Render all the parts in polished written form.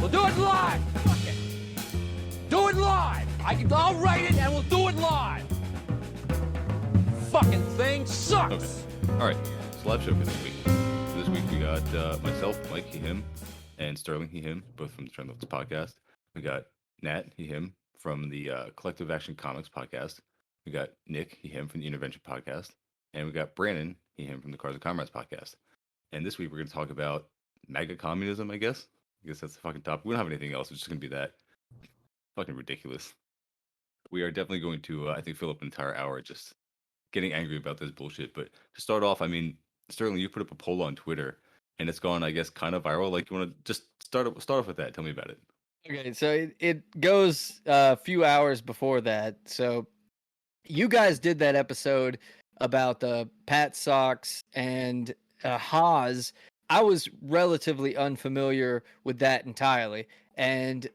We'll do it live. Fuck it. Do it live. I'll write it and we'll do it live. Fucking thing sucks. Okay. All right. It's a live show for this week. This week we got myself, Mike, he, him, and Sterling, he, him, both from the Trend Levels podcast. We got Nat, he, him, from the Collective Action Comics podcast. We got Nick, he, him, from the Intervention podcast. And we got Brandon, he, him, from the Cars and Comrades podcast. And this week we're going to talk about MAGA communism, I guess. I guess that's the fucking topic. We don't have anything else. It's just going to be that. Fucking ridiculous. We are definitely going to, I think, fill up an entire hour just getting angry about this bullshit. But to start off, I mean, Sterling, you put up a poll on Twitter, and it's gone, I guess, kind of viral. Like, you want to just start off with that? Tell me about it. Okay, so it goes a few hours before that. So you guys did that episode about the Pat Sox and Haas. I was relatively unfamiliar with that entirely. And,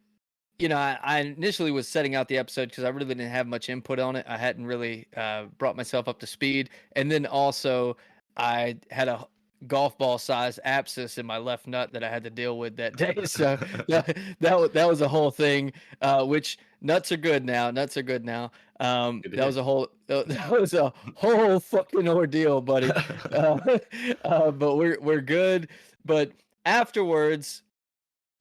you know, I initially was setting out the episode because I really didn't have much input on it. I hadn't really brought myself up to speed. And then also I had a golf ball size abscess in my left nut that I had to deal with that day. So that was a whole thing, which nuts are good now. That was a whole fucking ordeal, buddy. But we're good. But afterwards,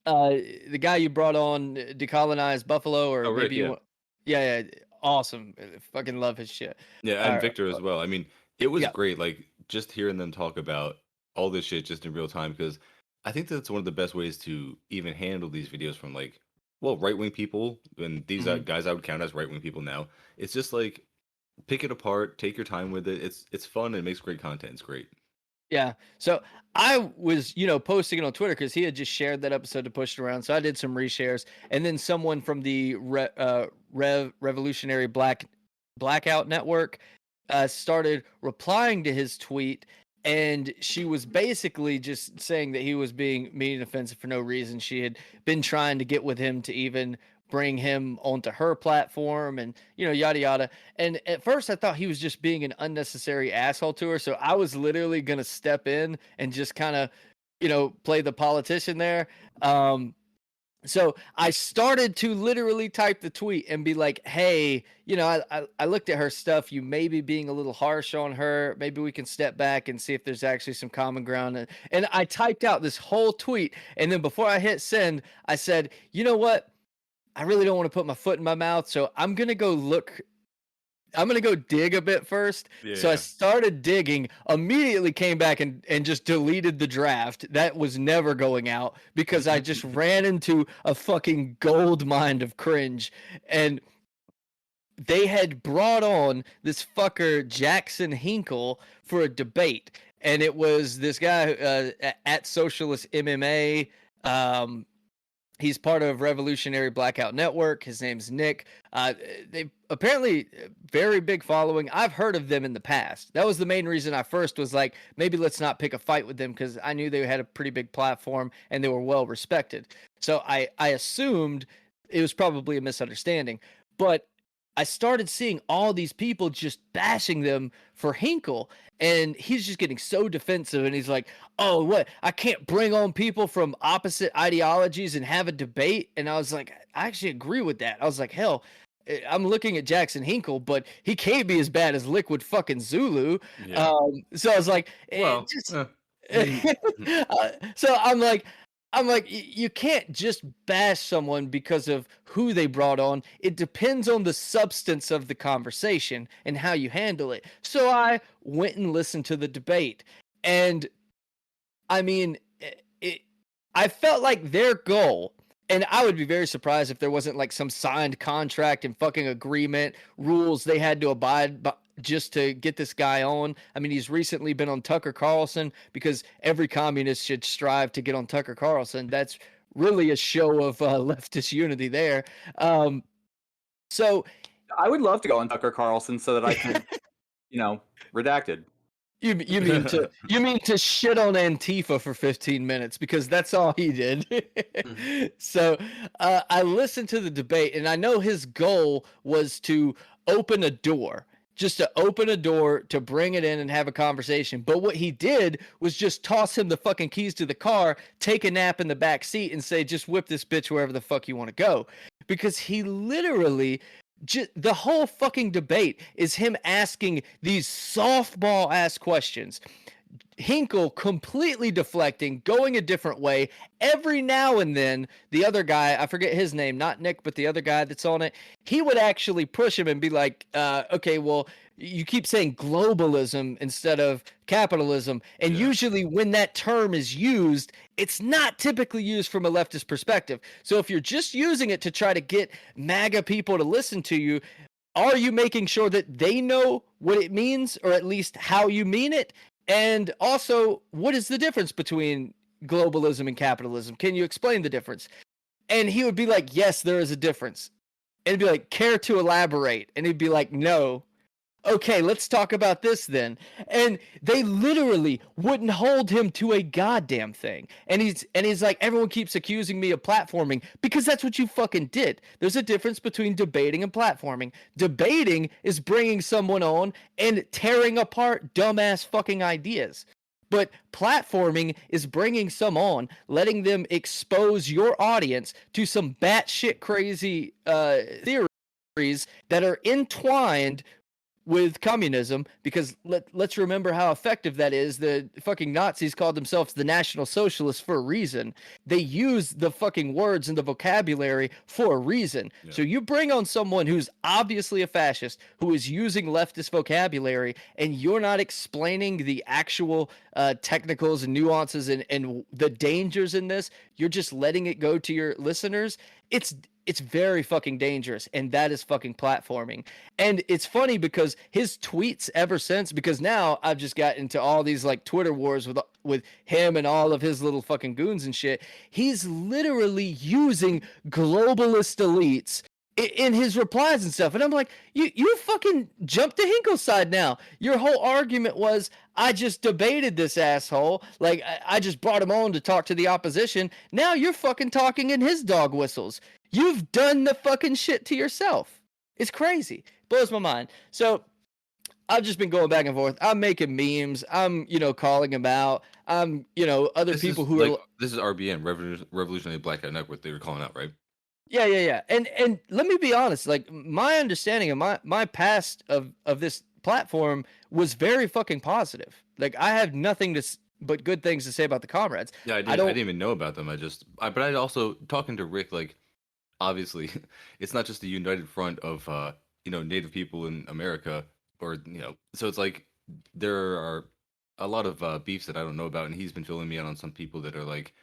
the guy you brought on, Decolonize Buffalo, or maybe you want, yeah, awesome. Fucking love his shit. Yeah, and Victor as well. I mean, it was great. Like, just hearing them talk about all this shit just in real time, because I think that's one of the best ways to even handle these videos from, like, well, right-wing people, and these guys I would count as right-wing people now. It's just like, pick it apart, take your time with it. It's fun, it makes great content. It's great. Yeah. So I was, posting it on Twitter because he had just shared that episode to push it around. So I did some reshares, and then someone from the Revolutionary Blackout Network started replying to his tweet, and she was basically just saying that he was being mean and offensive for no reason. She had been trying to get with him to even bring him onto her platform and, yada, yada. And at first I thought he was just being an unnecessary asshole to her. So I was literally going to step in and just kind of, play the politician there. So I started to literally type the tweet and be like, hey, I looked at her stuff. You may be being a little harsh on her. Maybe we can step back and see if there's actually some common ground. And I typed out this whole tweet. And then before I hit send, I said, you know what? I really don't want to put my foot in my mouth. So I'm going to go dig a bit first. Yeah. So I started digging, immediately came back and just deleted the draft. That was never going out because I just ran into a fucking gold mine of cringe. And they had brought on this fucker Jackson Hinkle for a debate. And it was this guy at Socialist MMA. He's part of Revolutionary Blackout Network. His name's Nick. They apparently very big following. I've heard of them in the past. That was the main reason I first was like, maybe let's not pick a fight with them, because I knew they had a pretty big platform and they were well respected. So I assumed it was probably a misunderstanding. But I started seeing all these people just bashing them for Hinkle, and he's just getting so defensive, and he's like, oh, what? I can't bring on people from opposite ideologies and have a debate? And I was like, I actually agree with that. I was like, hell, I'm looking at Jackson Hinkle, but he can't be as bad as Liquid fucking Zulu. Yeah. So I was like, so I'm like, you can't just bash someone because of who they brought on. It depends on the substance of the conversation and how you handle it. So I went and listened to the debate. And I mean, I felt like their goal, and I would be very surprised if there wasn't like some signed contract and fucking agreement, rules they had to abide by just to get this guy on. I mean, he's recently been on Tucker Carlson, because every communist should strive to get on Tucker Carlson. That's really a show of leftist unity there. So I would love to go on Tucker Carlson so that I can, redacted. You mean to shit on Antifa for 15 minutes, because that's all he did. So I listened to the debate, and I know his goal was to open a door, just to open a door to bring it in and have a conversation. But what he did was just toss him the fucking keys to the car, take a nap in the back seat, and say, just whip this bitch wherever the fuck you want to go. Because he literally, the whole fucking debate is him asking these softball ass questions. Hinkle completely deflecting, going a different way. Every now and then, the other guy, I forget his name, not Nick, but the other guy that's on it, he would actually push him and be like, okay, well, you keep saying globalism instead of capitalism. And usually when that term is used, it's not typically used from a leftist perspective. So if you're just using it to try to get MAGA people to listen to you, are you making sure that they know what it means, or at least how you mean it? And also, what is the difference between globalism and capitalism? Can you explain the difference? And he would be like, yes, there is a difference. And he'd be like, care to elaborate? And he'd be like, no. Okay, let's talk about this then. And they literally wouldn't hold him to a goddamn thing. And he's like, everyone keeps accusing me of platforming because that's what you fucking did. There's a difference between debating and platforming. Debating is bringing someone on and tearing apart dumbass fucking ideas. But platforming is bringing some on, letting them expose your audience to some batshit crazy theories that are entwined with communism, because let's remember how effective that is. The fucking Nazis called themselves the National Socialists for a reason. They use the fucking words and the vocabulary for a reason. Yeah. So you bring on someone who's obviously a fascist, who is using leftist vocabulary, and you're not explaining the actual technicals and nuances and the dangers in this. You're just letting it go to your listeners. It's very fucking dangerous, and that is fucking platforming. And it's funny because his tweets ever since, because now I've just got into all these like Twitter wars with him and all of his little fucking goons and shit. He's literally using globalist elites in his replies and stuff. And I'm like, you fucking jumped to Hinkle's side now. Your whole argument was, I just debated this asshole. Like, I just brought him on to talk to the opposition. Now you're fucking talking in his dog whistles. You've done the fucking shit to yourself. It's crazy. Blows my mind. So I've just been going back and forth. I'm making memes. I'm, calling him out. I'm, other this people is who like, are... This is RBN, Revolutionary Blackout Network, they were calling out, right? Yeah. And let me be honest. Like, my understanding of my past of this platform was very fucking positive. Like, I have nothing but good things to say about the comrades. Yeah, I didn't even know about them. But I also, talking to Rick, like, obviously, it's not just a united front of, Native people in America, or, so it's like there are a lot of beefs that I don't know about, and he's been filling me in on some people that are like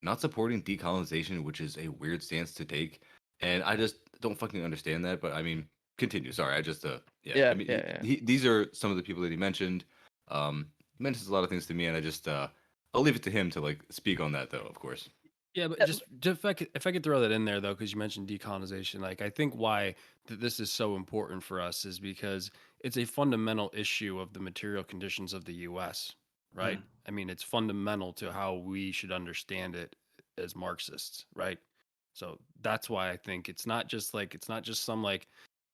not supporting decolonization, which is a weird stance to take, and I just don't fucking understand that. But I mean, continue. Sorry, I just these are some of the people that he mentioned. He mentions a lot of things to me, and I just I'll leave it to him to like speak on that, though, of course. Yeah, but just if I could throw that in there, though, because you mentioned decolonization, like, I think why this is so important for us is because it's a fundamental issue of the material conditions of the U.S., right? I mean, it's fundamental to how we should understand it as Marxists, right? So that's why I think it's not just some like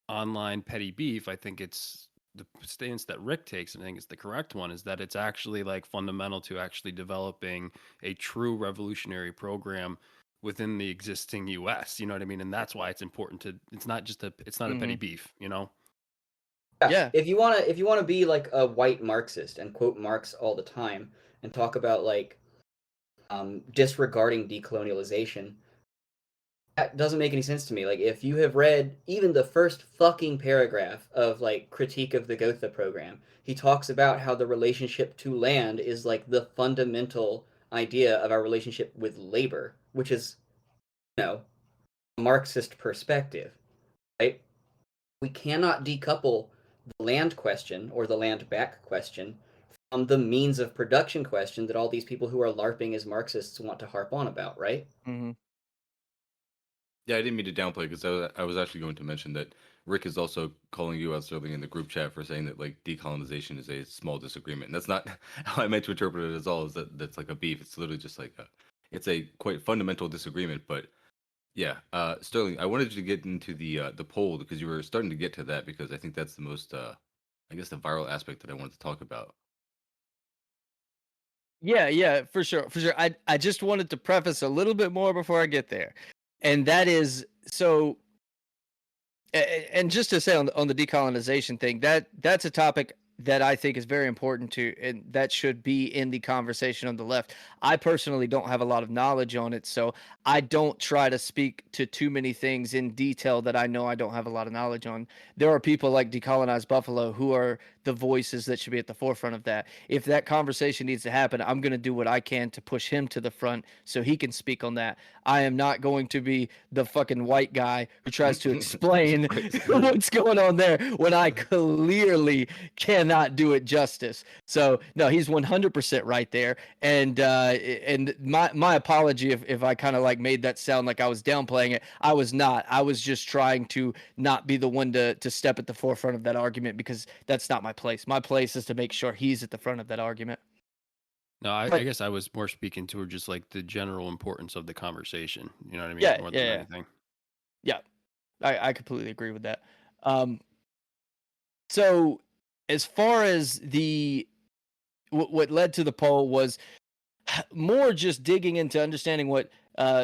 online petty beef. I think it's the stance that Rick takes, and I think it's the correct one, is that it's actually like fundamental to actually developing a true revolutionary program within the existing U.S. You know what I mean? And that's why it's important to. It's not a petty beef. Yeah. If you wanna be like a white Marxist and quote Marx all the time and talk about like disregarding decolonialization, that doesn't make any sense to me. Like, if you have read even the first fucking paragraph of like Critique of the Gotha program, he talks about how the relationship to land is like the fundamental idea of our relationship with labor, which is, a Marxist perspective, right? We cannot decouple the land question or the land back question from the means of production question that all these people who are LARPing as Marxists want to harp on about, right? Mm-hmm. Yeah, I didn't mean to downplay, because I was actually going to mention that Rick is also calling you out earlier in the group chat for saying that like decolonization is a small disagreement. And that's not how I meant to interpret it at all. Is that's like a beef? It's literally just like it's a quite fundamental disagreement. But yeah, Sterling, I wanted you to get into the poll, because you were starting to get to that, because I think that's the most I guess the viral aspect that I wanted to talk about. Yeah, for sure, for sure. I just wanted to preface a little bit more before I get there, and that is so. And just to say on the decolonization thing, that's a topic that I think is very important to, and that should be in the conversation on the left. I personally don't have a lot of knowledge on it, so I don't try to speak to too many things in detail that I know I don't have a lot of knowledge on. There are people like Decolonize Buffalo who are the voices that should be at the forefront of that. If that conversation needs to happen, I'm going to do what I can to push him to the front so he can speak on that. I am not going to be the fucking white guy who tries to explain what's going on there when I clearly cannot do it justice. So no, he's 100% right there. And my apology if I kind of like made that sound like I was downplaying it. I was not. I was just trying to not be the one to step at the forefront of that argument, because that's not my place. My place is to make sure he's at the front of that argument. No, I guess I was more speaking to just like the general importance of the conversation. You know what I mean? Yeah, More yeah, than yeah. anything. Yeah, I completely agree with that. So as far as what led to the poll was more just digging into understanding what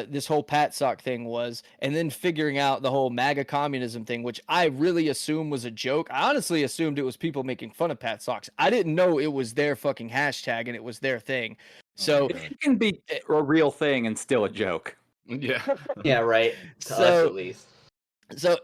this whole PatSock thing was, and then figuring out the whole MAGA communism thing, which I really assumed was a joke. I honestly assumed it was people making fun of PatSocks. I didn't know it was their fucking hashtag and it was their thing. So It can be a real thing and still a joke. Yeah. Yeah, right. To us So- at least. So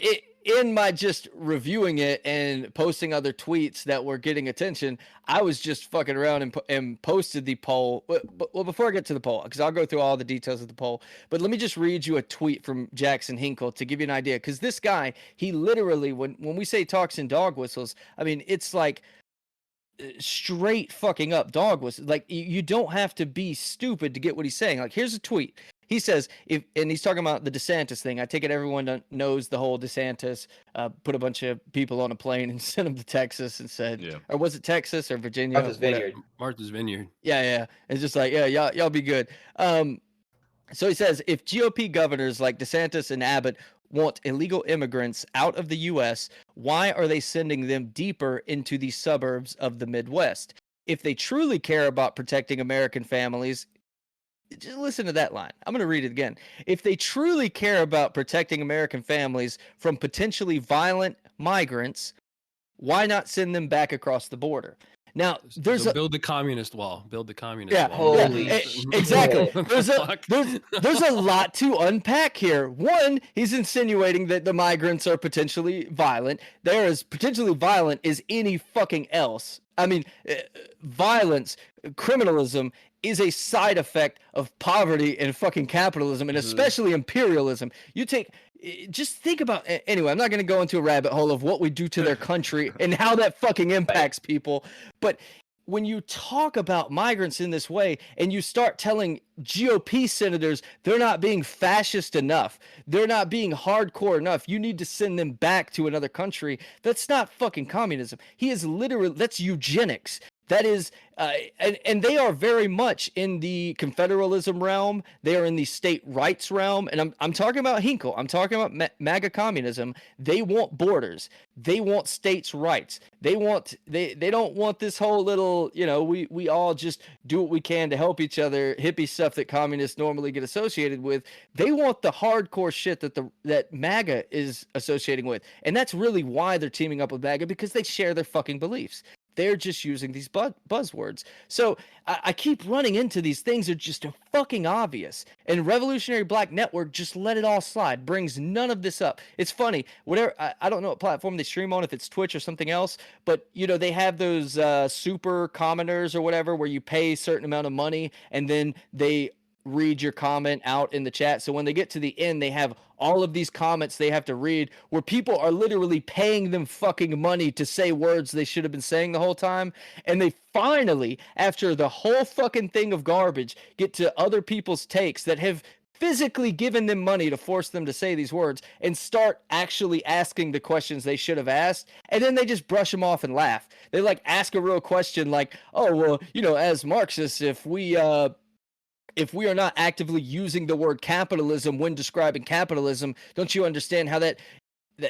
in my just reviewing it and posting other tweets that were getting attention, I was just fucking around and posted the poll. Well, before I get to the poll, because I'll go through all the details of the poll, but let me just read you a tweet from Jackson Hinkle to give you an idea. Because this guy, he literally, when we say talks in dog whistles, I mean, it's like straight fucking up dog whistles. Like, you don't have to be stupid to get what he's saying. Like, here's a tweet. He says, and he's talking about the DeSantis thing. I take it everyone knows the whole DeSantis put a bunch of people on a plane and sent them to Texas and said, Yeah. or was it Texas or Virginia? Martha's Vineyard. Martha's Vineyard. Yeah. It's just like, yeah, y'all be good. So he says, if GOP governors like DeSantis and Abbott want illegal immigrants out of the U.S., why are they sending them deeper into the suburbs of the Midwest? If they truly care about protecting American families, just listen to that line. I'm going to read it again. If they truly care about protecting American families from potentially violent migrants, why not send them back across the border? Now, So build the communist wall. Build the communist Yeah, wall. Holy exactly. What There's the there's a lot to unpack here. One, he's insinuating that the migrants are potentially violent. They're as potentially violent as any fucking else. I mean, violence, criminalism is a side effect of poverty and fucking capitalism, and especially imperialism. Just think about, anyway, I'm not going to go into a rabbit hole of what we do to their country and how that fucking impacts people. But when you talk about migrants in this way and you start telling GOP senators they're not being fascist enough, they're not being hardcore enough, you need to send them back to another country, that's not fucking communism. He is literally, that's eugenics. That is, and they are very much in the confederalism realm. They are in the state rights realm, and I'm talking about Hinkle. I'm talking about MAGA communism. They want borders. They want states' rights. They don't want this whole little, we all just do what we can to help each other, hippie stuff that communists normally get associated with. They want the hardcore shit that MAGA is associating with, and that's really why they're teaming up with MAGA, because they share their fucking beliefs. They're just using these buzzwords. So I keep running into these things that are just fucking obvious. And Revolutionary Black Network just let it all slide, brings none of this up. It's funny. Whatever, I don't know what platform they stream on, if it's Twitch or something else, but they have those super commenters or whatever where you pay a certain amount of money and then they read your comment out in the chat. So when they get to the end, they have all of these comments they have to read where people are literally paying them fucking money to say words they should have been saying the whole time. And they finally, after the whole fucking thing of garbage, get to other people's takes that have physically given them money to force them to say these words and start actually asking the questions they should have asked. And then they just brush them off and laugh. They like ask a real question like, oh, well, as Marxists, if we are not actively using the word capitalism when describing capitalism, don't you understand how that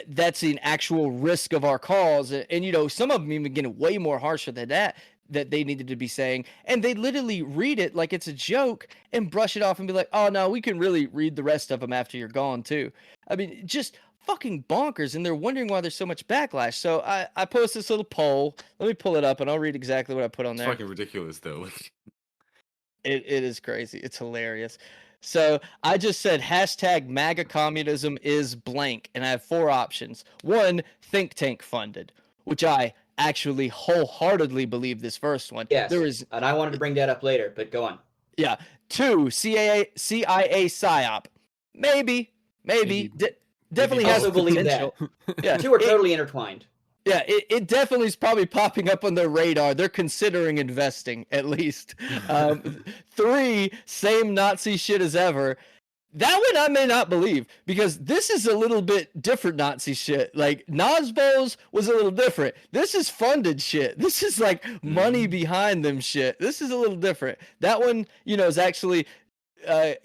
that's an actual risk of our cause. And you know, some of them even get way more harsher than that they needed to be saying. And they literally read it like it's a joke and brush it off and be like, oh no, we can really read the rest of them after you're gone too. I mean, just fucking bonkers. And they're wondering why there's so much backlash. So I post this little poll. Let me pull it up and I'll read exactly what I put on It's there. fucking ridiculous though. It is crazy. It's hilarious. So I just said hashtag MAGA communism is blank, and I have 4 options. 1, think tank funded, which I actually wholeheartedly believe this first one. Yes, There is, and I wanted to bring that up later, but go on. yeah. 2, CIA psyop. Maybe. Definitely I has also believe potential. that. Yeah, The two are totally intertwined. Yeah, it definitely is probably popping up on their radar. They're considering investing, at least. 3, same Nazi shit as ever. That one I may not believe, because this is a little bit different Nazi shit. Like, Nosbos was a little different. This is funded shit. This is like money behind them shit. This is a little different. That one, you know, is actually...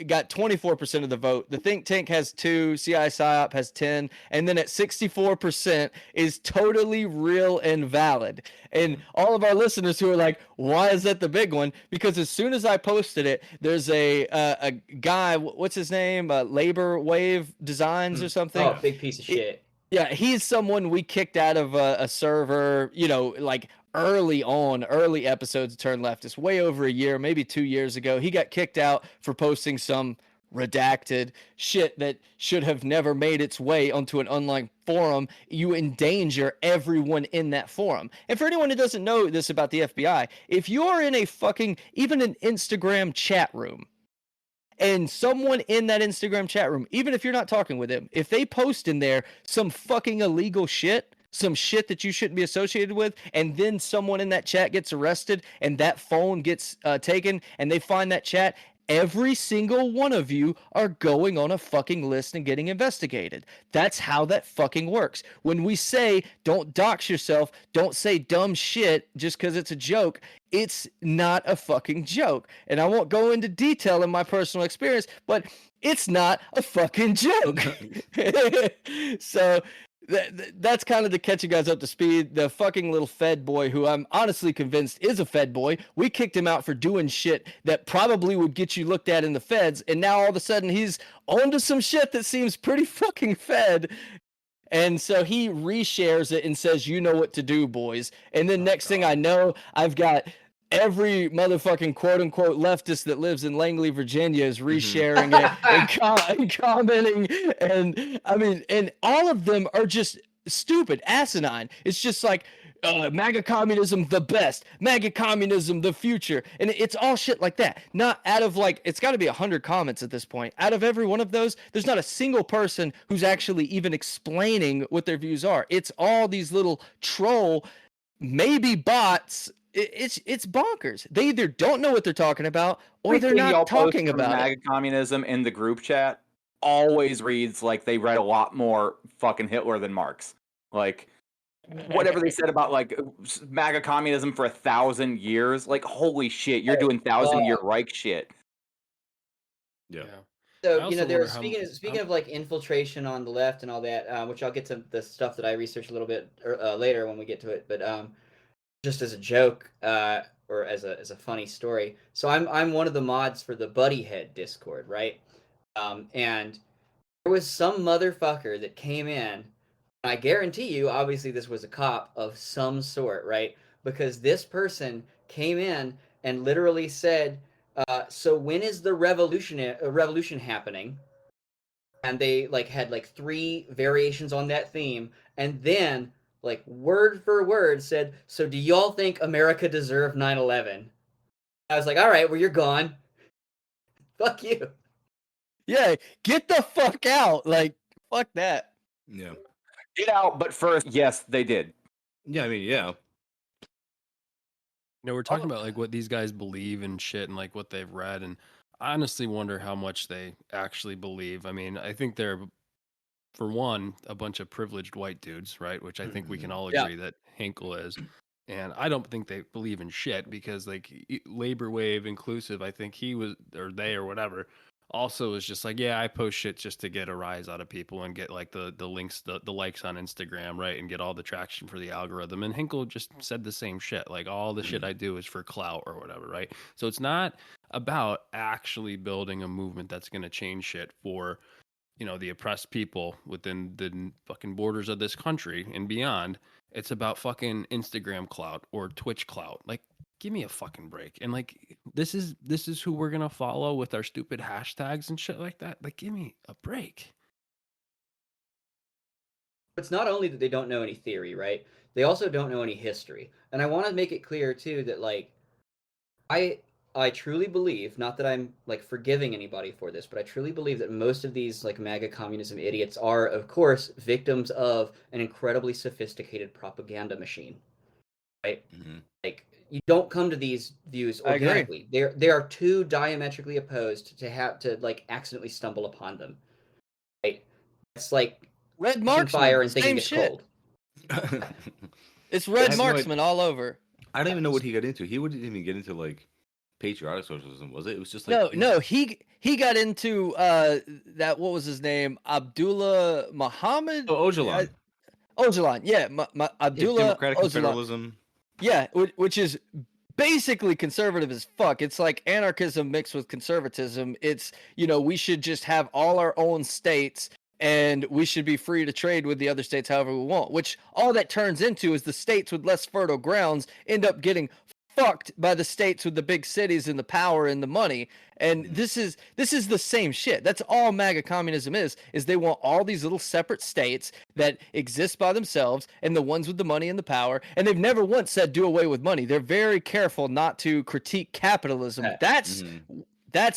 got 24% of the vote. The think tank has 2, CI PSYOP has 10, and then at 64% is totally real and valid. And all of our listeners who are like, why is that the big one? Because as soon as I posted it, there's a guy, what's his name? Labor Wave Designs or something. Oh, big piece of shit. Yeah, he's someone we kicked out of a server, you know, like early episodes of Turn Leftist, way over a year, maybe 2 years ago. He got kicked out for posting some redacted shit that should have never made its way onto an online forum. You endanger everyone in that forum. And for anyone who doesn't know this about the FBI, if you're in a fucking, even an Instagram chat room, and someone in that Instagram chat room, even if you're not talking with them, if they post in there some fucking illegal shit, some shit that you shouldn't be associated with, and then someone in that chat gets arrested and that phone gets taken and they find that chat, every single one of you are going on a fucking list and getting investigated. That's how that fucking works. When we say don't dox yourself, don't say dumb shit just because it's a joke, it's not a fucking joke. And I won't go into detail in my personal experience, but it's not a fucking joke. So that's kind of to catch you guys up to speed. The fucking little Fed boy, who I'm honestly convinced is a Fed boy, we kicked him out for doing shit that probably would get you looked at in the feds, and now all of a sudden he's onto some shit that seems pretty fucking Fed. And so he reshares it and says, you know what to do, boys. And then next thing I know, I've got every motherfucking quote-unquote leftist that lives in Langley, Virginia is resharing it and commenting. And I mean, and all of them are just stupid, asinine. It's just like, MAGA communism, the best. MAGA communism, the future. And it's all shit like that. Not out of like, it's got to be 100 comments at this point. Out of every one of those, there's not a single person who's actually even explaining what their views are. It's all these little troll, maybe bots. It's bonkers. They either don't know what they're talking about or they're not talking about MAGA communism in the group chat always reads like they read a lot more fucking Hitler than Marx. Like, whatever they said about like MAGA communism for 1,000 years, like, holy shit, you're doing 1,000-year Reich shit. Yeah. So, you know, they're speaking of like infiltration on the left and all that, which I'll get to the stuff that I researched a little bit later when we get to it. But just as a joke, or as a funny story. So I'm one of the mods for the Buddyhead Discord, right? And there was some motherfucker that came in. I guarantee you, obviously, this was a cop of some sort, right? Because this person came in and literally said, "So when is the revolution happening?" And they like had like 3 variations on that theme, and then like word for word said, "So do y'all think America deserved 9/11?" I was like, "All right, well, you're gone. Fuck you." Yeah, get the fuck out. Like, fuck that. Yeah. Get out, but first, yes, they did. Yeah, I mean, yeah. You know, we're talking about like what these guys believe and shit and like what they've read, and I honestly wonder how much they actually believe. I mean, I think they're, for one, a bunch of privileged white dudes, right? Which I think we can all agree that Hinkle is. And I don't think they believe in shit because like Labor Wave Inclusive, I think he was, or they or whatever, also is just like, yeah, I post shit just to get a rise out of people and get like the links, the likes on Instagram, right, and get all the traction for the algorithm. And Hinkle just said the same shit. Like all the shit I do is for clout or whatever, right? So it's not about actually building a movement that's going to change shit for, you know, the oppressed people within the fucking borders of this country and beyond. It's about fucking Instagram clout or Twitch clout. Like, give me a fucking break. And like, this is who we're gonna follow with our stupid hashtags and shit like that. Like, give me a break. It's not only that they don't know any theory, right? They also don't know any history. And I want to make it clear too that like I truly believe, not that I'm like forgiving anybody for this, but I truly believe that most of these like MAGA communism idiots are, of course, victims of an incredibly sophisticated propaganda machine. Right? Like you don't come to these views organically. They are too diametrically opposed to have to like accidentally stumble upon them. Right? It's like Red Marksman, fire and thinking same it's shit. cold. It's Red Marksman all over. I don't even know what he got into. He wouldn't even get into like patriotic socialism, was it? It was just like no. He got into that. What was his name? Abdullah Muhammad. Oh, Öcalan. Öcalan, yeah, Abdullah Democratic Öcalan. Federalism. Yeah, which is basically conservative as fuck. It's like anarchism mixed with conservatism. It's, you know, we should just have all our own states and we should be free to trade with the other states however we want, which all that turns into is the states with less fertile grounds end up getting fucked by the states with the big cities and the power and the money. And this is the same shit. That's all MAGA communism is they want all these little separate states that exist by themselves and the ones with the money and the power. And they've never once said do away with money. They're very careful not to critique capitalism. That's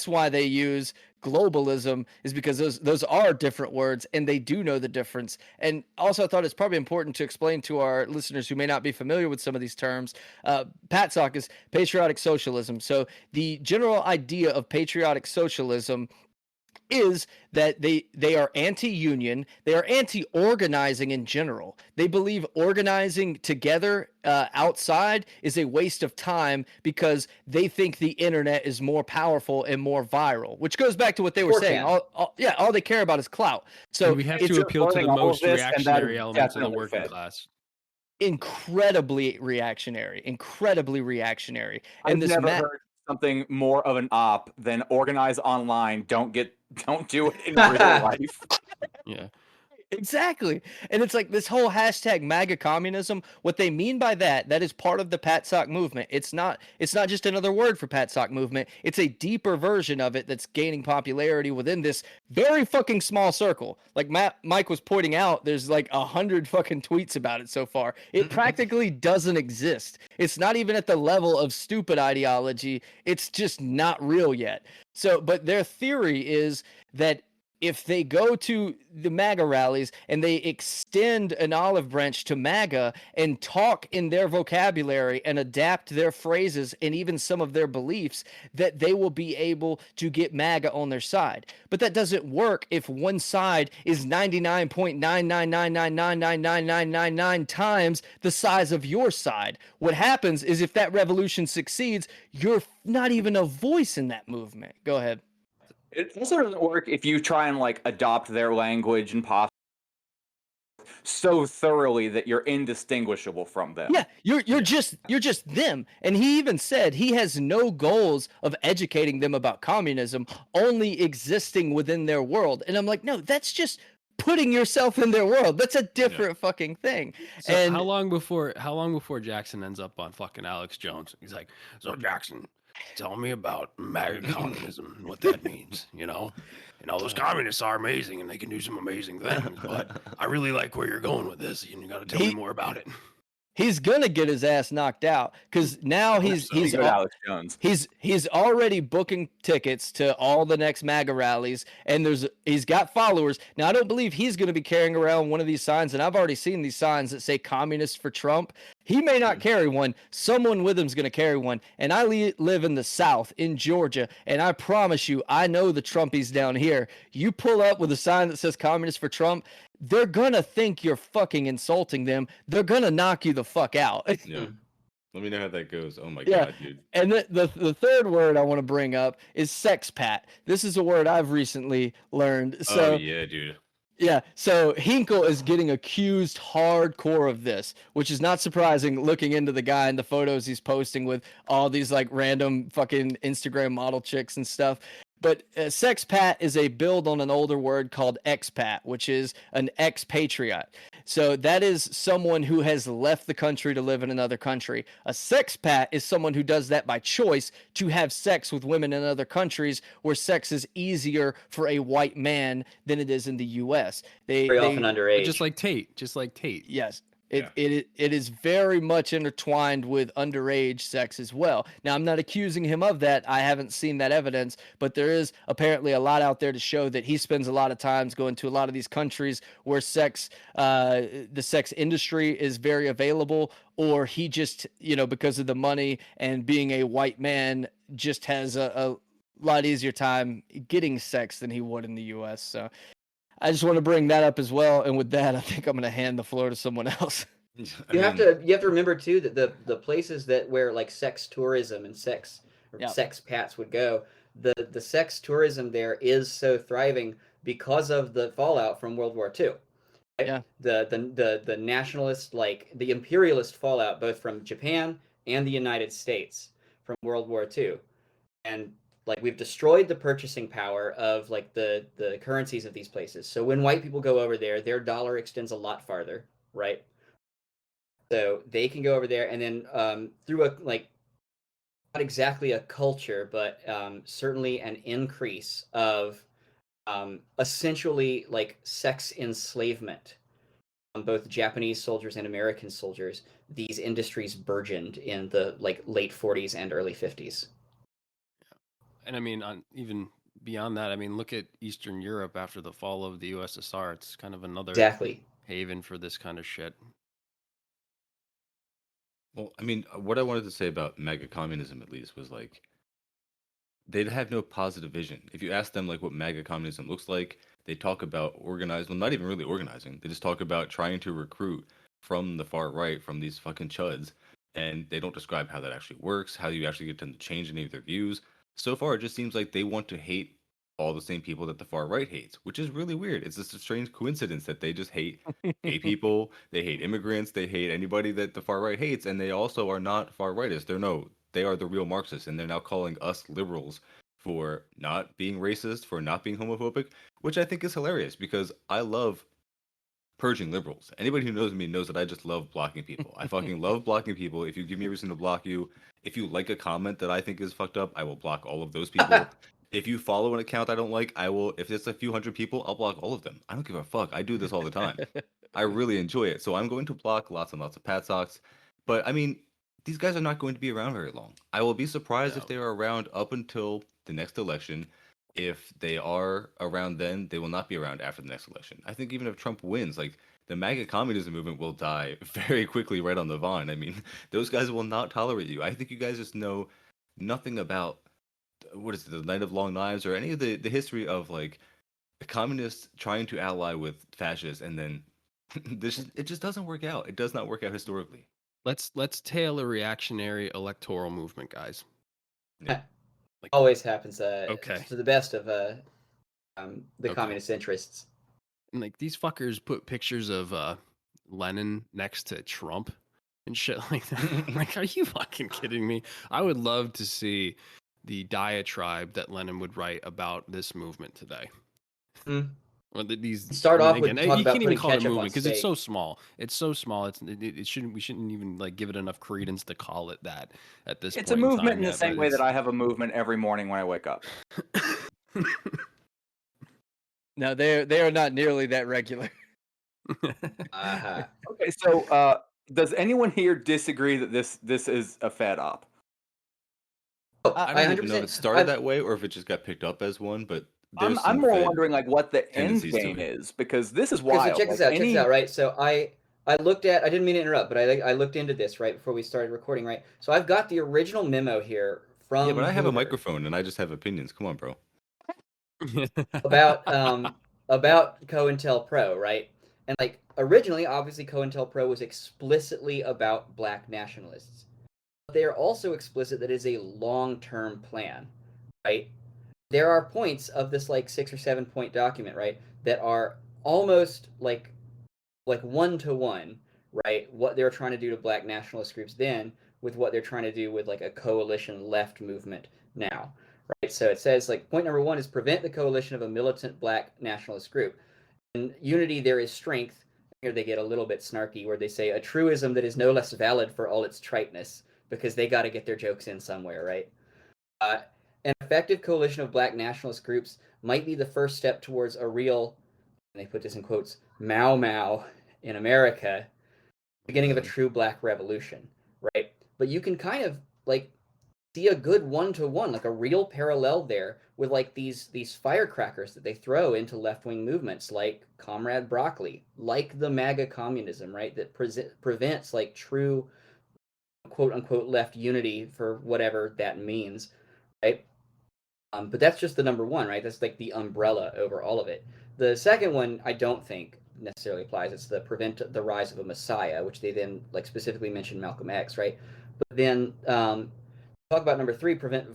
why they use globalism, is because those are different words and they do know the difference. And also I thought it's probably important to explain to our listeners who may not be familiar with some of these terms. PATSOC is patriotic socialism. So the general idea of patriotic socialism is that they are anti-union, they are anti-organizing in general. They believe organizing together outside is a waste of time because they think the internet is more powerful and more viral, which goes back to what they were saying. All they care about is clout. So and we have to appeal to the most reactionary elements of the working class. Incredibly reactionary. I've never heard something more of an op than organize online. Don't do it in real life. Yeah. Exactly. And it's like this whole hashtag MAGA communism, what they mean by that is part of the PATSOC movement. It's not just another word for PATSOC movement. It's a deeper version of it that's gaining popularity within this very fucking small circle. Like Mike was pointing out, there's like 100 fucking tweets about it so far. It practically doesn't exist. It's not even at the level of stupid ideology. It's just not real yet. So, but their theory is that if they go to the MAGA rallies and they extend an olive branch to MAGA and talk in their vocabulary and adapt their phrases and even some of their beliefs, that they will be able to get MAGA on their side. But that doesn't work if one side is 99.999999999 times the size of your side. What happens is if that revolution succeeds, you're not even a voice in that movement. Go ahead. It also doesn't work if you try and like adopt their language and pop so thoroughly that you're indistinguishable from them. Yeah, you're just them. And he even said he has no goals of educating them about communism, only existing within their world. And I'm like, no, that's just putting yourself in their world. That's a different fucking thing. So and how long before Jackson ends up on fucking Alex Jones? He's like, so Jackson, tell me about MAGA communism and what that means, you know? And all those communists are amazing and they can do some amazing things, but I really like where you're going with this and you got to tell me more about it. He's gonna get his ass knocked out because now he's Alex Jones. He's already booking tickets to all the next MAGA rallies, and he's got followers. Now I don't believe he's gonna be carrying around one of these signs, and I've already seen these signs that say "Communists for Trump." He may not carry one. Someone with him's gonna carry one. And I live in the South, in Georgia, and I promise you, I know the Trumpies down here. You pull up with a sign that says "Communists for Trump," they're gonna think you're fucking insulting them. They're gonna knock you the fuck out. Yeah. Let me know how that goes. Oh my Yeah. god, dude. And the third word I want to bring up is sexpat. This is a word I've recently learned. Oh So yeah, dude. yeah, so Hinkle is getting accused hardcore of this, which is not surprising looking into the guy and the photos he's posting with all these like random fucking Instagram model chicks and stuff. But sexpat is a build on an older word called expat, which is an expatriate. So that is someone who has left the country to live in another country. A sexpat is someone who does that by choice to have sex with women in other countries where sex is easier for a white man than it is in the US. Very often underage. Just like Tate. Yes. Yeah. It is very much intertwined with underage sex as well. Now, I'm not accusing him of that. I haven't seen that evidence, but there is apparently a lot out there to show that he spends a lot of times going to a lot of these countries where the sex industry is very available, or he just, because of the money and being a white man, just has a lot easier time getting sex than he would in the US. So I just want to bring that up as well. And with that, I think I'm going to hand the floor to someone else. You have to remember too that the places that where like sex tourism and sex pats would go, the sex tourism there is so thriving because of the fallout from World War II. Right? Yeah. The nationalist, like the imperialist fallout both from Japan and the United States from World War II. And like we've destroyed the purchasing power of like the currencies of these places. So when white people go over there, their dollar extends a lot farther, right? So they can go over there, and then through a like not exactly a culture, but certainly an increase of essentially like sex enslavement on both Japanese soldiers and American soldiers. These industries burgeoned in the like late 40s and early 50s. And I mean, even beyond that, I mean, look at Eastern Europe after the fall of the USSR. It's kind of another haven for this kind of shit. Well, I mean, what I wanted to say about MAGA communism, at least, was like they'd have no positive vision. If you ask them like what MAGA communism looks like, they talk about organized, well, not even really organizing. They just talk about trying to recruit from the far right, from these fucking chuds, and they don't describe how that actually works, how you actually get them to change any of their views. So far, it just seems like they want to hate all the same people that the far right hates, which is really weird. It's just a strange coincidence that they just hate gay people, they hate immigrants, they hate anybody that the far right hates, and they also are not far rightists. They are the real Marxists, and they're now calling us liberals for not being racist, for not being homophobic, which I think is hilarious because I love purging liberals. Anybody who knows me knows that I just love blocking people. I fucking love blocking people. If you give me a reason to block you, if you like a comment that I think is fucked up, I will block all of those people. If you follow an account I don't like, I will. If it's a few hundred people, I'll block all of them. I don't give a fuck. I do this all the time. I really enjoy it. So I'm going to block lots and lots of Pat Socks. But I mean, these guys are not going to be around very long. I will be surprised if they are around up until the next election. If they are around then, they will not be around after the next election. I think even if Trump wins, like the MAGA communism movement will die very quickly right on the vine. I mean, those guys will not tolerate you. I think you guys just know nothing about what is it, the Night of Long Knives or any of the history of like communists trying to ally with fascists, and then it just doesn't work out. It does not work out historically. Let's tail a reactionary electoral movement, guys. Yeah. Like, always happens to the best of the communist interests. And like these fuckers put pictures of Lenin next to Trump and shit like that. Like, are you fucking kidding me? I would love to see the diatribe that Lenin would write about this movement today. Or these start off with again, you can't even call it a movement because it's so small. It's so small. We shouldn't even like give it enough credence to call it that at this point. It's a movement in the same way that I have a movement every morning when I wake up. No, they are not nearly that regular. Okay, so does anyone here disagree that this is a fed up? I don't even know if it started that way or if it just got picked up as one, but I'm more wondering like what the end game is, because this is wild. So check this out, right? So I looked at, I didn't mean to interrupt, but I looked into this right before we started recording, right? So I've got the original memo here from but I have a microphone and I just have opinions. Come on, bro. about COINTELPRO, right? And like originally, obviously, COINTELPRO was explicitly about black nationalists. They are also explicit that it is a long-term plan, right? There are points of this like 6 or 7 point document, right, that are almost like 1 to 1, right? What they're trying to do to black nationalist groups then with what they're trying to do with like a coalition left movement now, right? So it says like point number 1 is prevent the coalition of a militant black nationalist group. In unity there is strength. Here they get a little bit snarky where they say a truism that is no less valid for all its triteness, because they got to get their jokes in somewhere, right? An effective coalition of black nationalist groups might be the first step towards a real, and they put this in quotes, Mau Mau in America, beginning of a true black revolution, right? But you can kind of like see a good 1 to 1, like a real parallel there with like these firecrackers that they throw into left-wing movements like Comrade Broccoli, like the MAGA communism, right? That prevents like true quote unquote left unity for whatever that means, right? But that's just the number 1, right? That's like the umbrella over all of it. The second one I don't think necessarily applies. It's the prevent the rise of a messiah, which they then like specifically mention Malcolm X, right? But then talk about number 3, prevent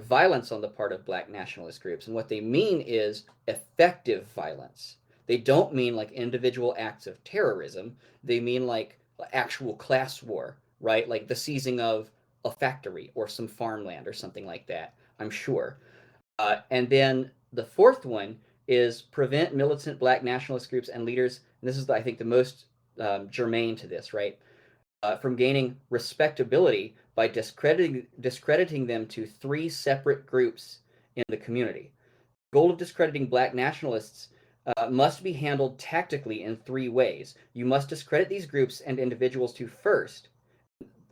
violence on the part of black nationalist groups, and what they mean is effective violence. They don't mean like individual acts of terrorism. They mean like actual class war, right? Like the seizing of a factory or some farmland or something like that, I'm sure. And then the fourth one is prevent militant black nationalist groups and leaders, and this is, I think, the most germane to this, right? From gaining respectability by discrediting them to 3 separate groups in the community. The goal of discrediting black nationalists must be handled tactically in 3 ways. You must discredit these groups and individuals to first,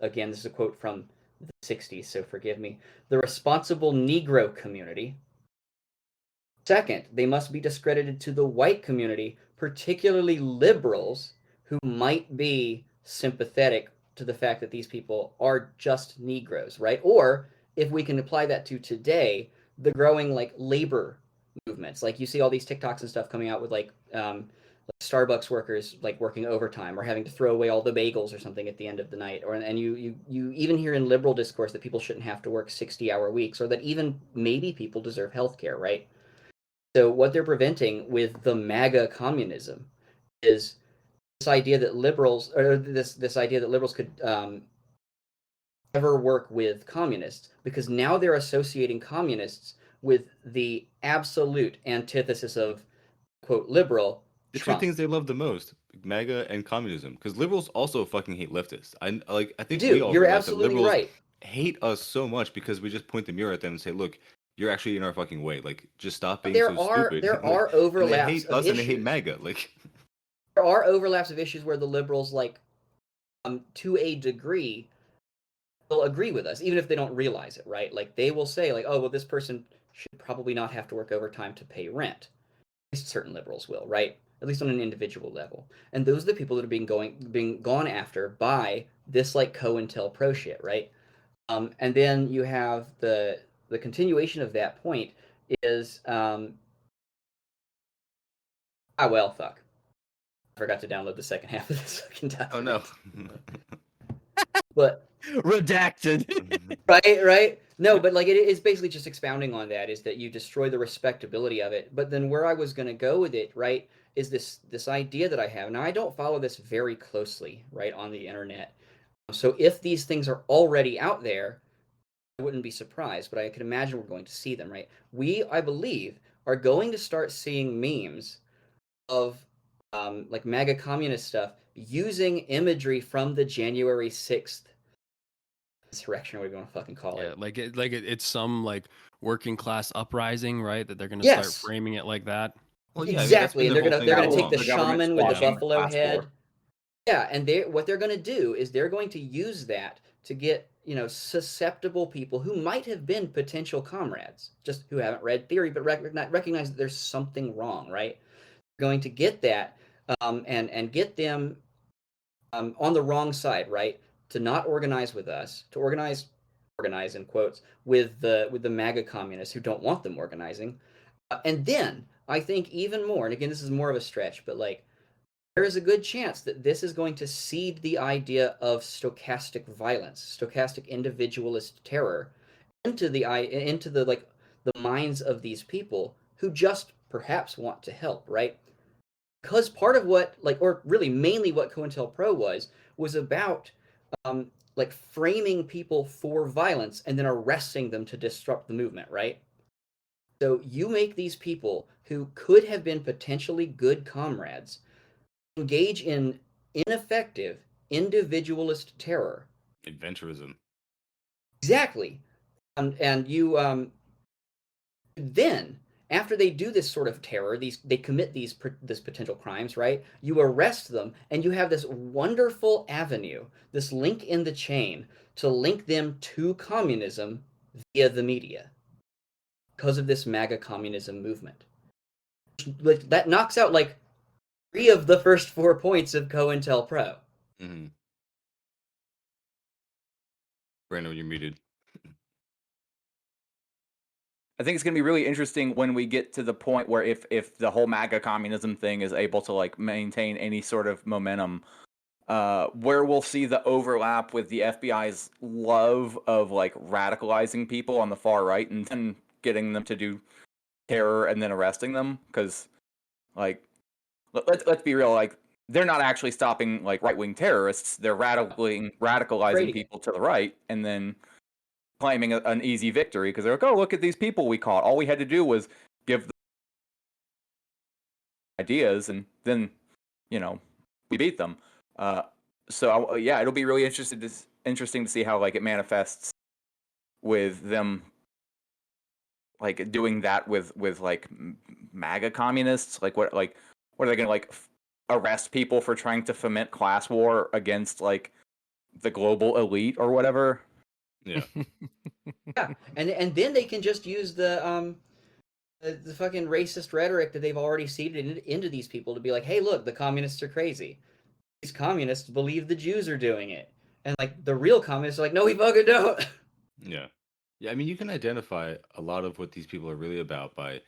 again, this is a quote from the 60s, so forgive me, the responsible Negro community. Second, they must be discredited to the white community, particularly liberals who might be sympathetic to the fact that these people are just Negroes, right? Or if we can apply that to today, the growing like labor movements. Like you see all these TikToks and stuff coming out with like Starbucks workers like working overtime or having to throw away all the bagels or something at the end of the night, or and you even hear in liberal discourse that people shouldn't have to work 60-hour weeks, or that even maybe people deserve health care, right? So what they're preventing with the MAGA communism is this idea that liberals, or this idea that liberals could ever work with communists, because now they're associating communists with the absolute antithesis of quote liberal. The Trump. 2 things they love the most, MAGA and communism, because liberals also fucking hate leftists. I think You we do. all You're realize that absolutely liberals right. hate us so much because we just point the mirror at them and say, "Look, you're actually in our fucking way. Like, just stop being There so are stupid." there Like, are and they overlaps hate of us and they hate issues. MAGA. Like, There are overlaps of issues where the liberals, like, to a degree, will agree with us, even if they don't realize it, right? Like they will say, like, "Oh, well, this person should probably not have to work overtime to pay rent." At least certain liberals will, right? At least on an individual level. And those are the people that are being gone after by this like COINTELPRO shit, right? And then you have the continuation of that point is well, fuck. I forgot to download the second half of this fucking document. oh no. But Redacted. right. No, but like it's basically just expounding on that, is that you destroy the respectability of it. But then where I was going to go with it, right, is this idea that I have. Now I don't follow this very closely, right, on the internet. So if these things are already out there, I wouldn't be surprised, but I can imagine we're going to see them, right? We, I believe, are going to start seeing memes of like MAGA communist stuff using imagery from the January 6th insurrection, or whatever you want to fucking call it. It's some like working class uprising, right? That they're going to Yes. start framing it like that. Well, yeah, exactly, I mean, and they're gonna take the The government shaman with the squashing buffalo class head. war. Yeah, and what they're going to do is they're going to use that to get, susceptible people who might have been potential comrades, just who haven't read theory, but recognize that there's something wrong, right? They're going to get that and get them on the wrong side, right? To not organize with us, to organize in quotes with the MAGA communists who don't want them organizing, and then I think even more, and again this is more of a stretch, but like there is a good chance that this is going to seed the idea of stochastic violence, stochastic individualist terror into the like the minds of these people who just perhaps want to help, right? Because part of what or really mainly what COINTELPRO was about like framing people for violence and then arresting them to disrupt the movement, right? So you make these people who could have been potentially good comrades engage in ineffective individualist terror. Adventurism. Exactly. And you then after they do this sort of terror, they commit this potential crimes, right? You arrest them and you have this wonderful avenue, this link in the chain to link them to communism via the media because of this MAGA communism movement. That knocks out like 3 of the first 4 points of COINTELPRO. Mm-hmm. Brandon, you're muted. I think it's going to be really interesting when we get to the point where if the whole MAGA communism thing is able to like maintain any sort of momentum, where we'll see the overlap with the FBI's love of like radicalizing people on the far right and then getting them to do terror and then arresting them. Because like let's be real, like they're not actually stopping like right-wing terrorists. They're radicalizing people to the right and then claiming an easy victory because they're like, oh, look at these people we caught. All we had to do was give them ideas and then, we beat them. So yeah, it'll be really interesting to see how like it manifests with them like doing that with like MAGA communists. Like what are they going to like arrest people for trying to foment class war against like the global elite or whatever? Yeah. Yeah, and then they can just use the fucking racist rhetoric that they've already seeded into these people to be like, hey, look, the communists are crazy. These communists believe the Jews are doing it, and like the real communists are like, no, we fucking don't. Yeah. Yeah, I mean, you can identify a lot of what these people are really about by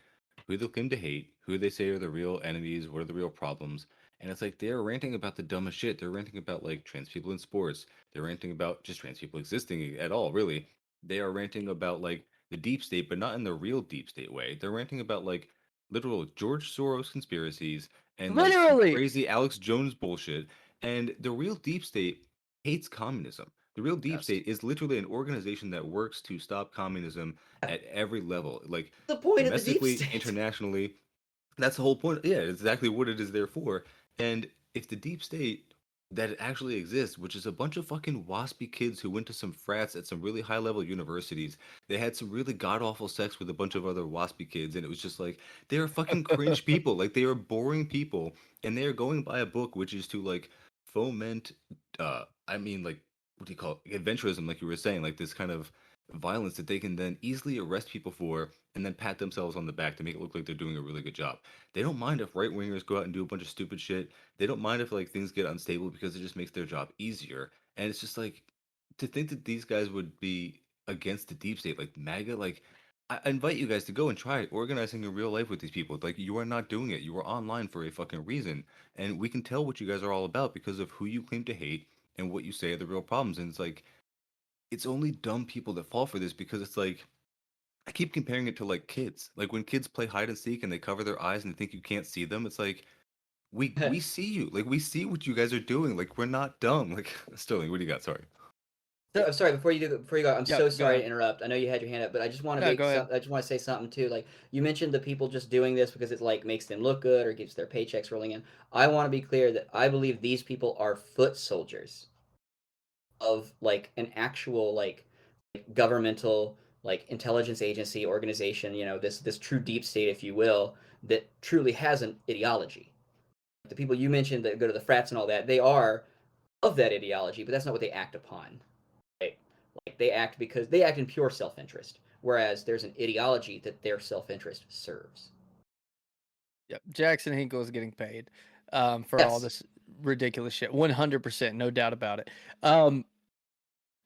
who they claim to hate, who they say are the real enemies, what are the real problems. And it's like they're ranting about the dumbest shit. They're ranting about like trans people in sports. They're ranting about just trans people existing at all, really. They are ranting about like the deep state, but not in the real deep state way. They're ranting about like literal George Soros conspiracies and like some Literally. crazy Alex Jones bullshit. And the real deep state hates communism. The real deep Yes. state is literally an organization that works to stop communism at every level, like The point of the deep domestically, state. internationally. That's the whole point. Yeah, it's exactly what it is there for. And if the deep state that it actually exists, which is a bunch of fucking waspy kids who went to some frats at some really high level universities, they had some really god awful sex with a bunch of other waspy kids, and it was just like they are fucking cringe people. Like they are boring people, and they are going by a book which is to like foment I mean like what do you call it? Adventurism, like you were saying, like this kind of violence that they can then easily arrest people for and then pat themselves on the back to make it look like they're doing a really good job. They don't mind if right wingers go out and do a bunch of stupid shit. They don't mind if like things get unstable because it just makes their job easier. And it's just like to think that these guys would be against the deep state, like MAGA, like I invite you guys to go and try organizing in real life with these people. Like you are not doing it. You are online for a fucking reason. And we can tell what you guys are all about because of who you claim to hate and what you say are the real problems. And it's like it's only dumb people that fall for this because it's like I keep comparing it to like kids. Like when kids play hide and seek and they cover their eyes and they think you can't see them, it's like we see you. Like we see what you guys are doing. Like we're not dumb. Like Sterling, what do you got? Sorry. So, sorry, before you go, I'm Yeah, so go sorry to ahead. interrupt. I know you had your hand up, but I just want to No, go ahead. I just want to say something too. Like you mentioned, the people just doing this because it like makes them look good or keeps their paychecks rolling in. I want to be clear that I believe these people are foot soldiers of like an actual like governmental like intelligence agency organization. You know, this true deep state, if you will, that truly has an ideology. The people you mentioned that go to the frats and all that, they are of that ideology, but that's not what they act upon. Right? Like they act because they act in pure self-interest, whereas there's an ideology that their self-interest serves. Yep. Jackson Hinkle is getting paid for all Yes. this ridiculous shit. 100%, no doubt about it.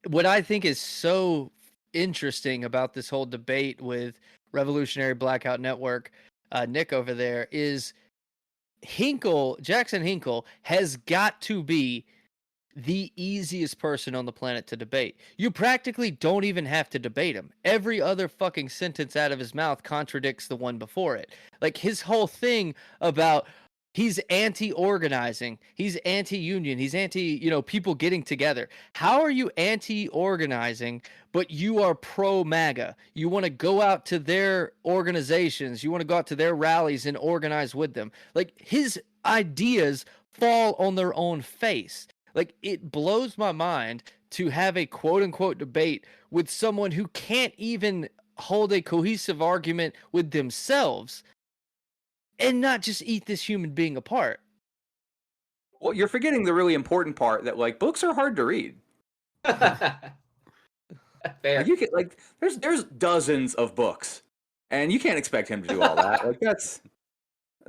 What I think is so interesting about this whole debate with Revolutionary Blackout Network, Nick over there, is Jackson Hinkle has got to be the easiest person on the planet to debate. You practically don't even have to debate him. Every other fucking sentence out of his mouth contradicts the one before it. Like his whole thing about he's anti-organizing, he's anti-union, he's anti, people getting together. How are you anti-organizing, but you are pro-MAGA? You want to go out to their organizations, you want to go out to their rallies and organize with them. Like his ideas fall on their own face. Like, it blows my mind to have a quote-unquote debate with someone who can't even hold a cohesive argument with themselves and not just eat this human being apart. Well, you're forgetting the really important part that, like, books are hard to read. Fair. There's dozens of books, and you can't expect him to do all that. Like, that's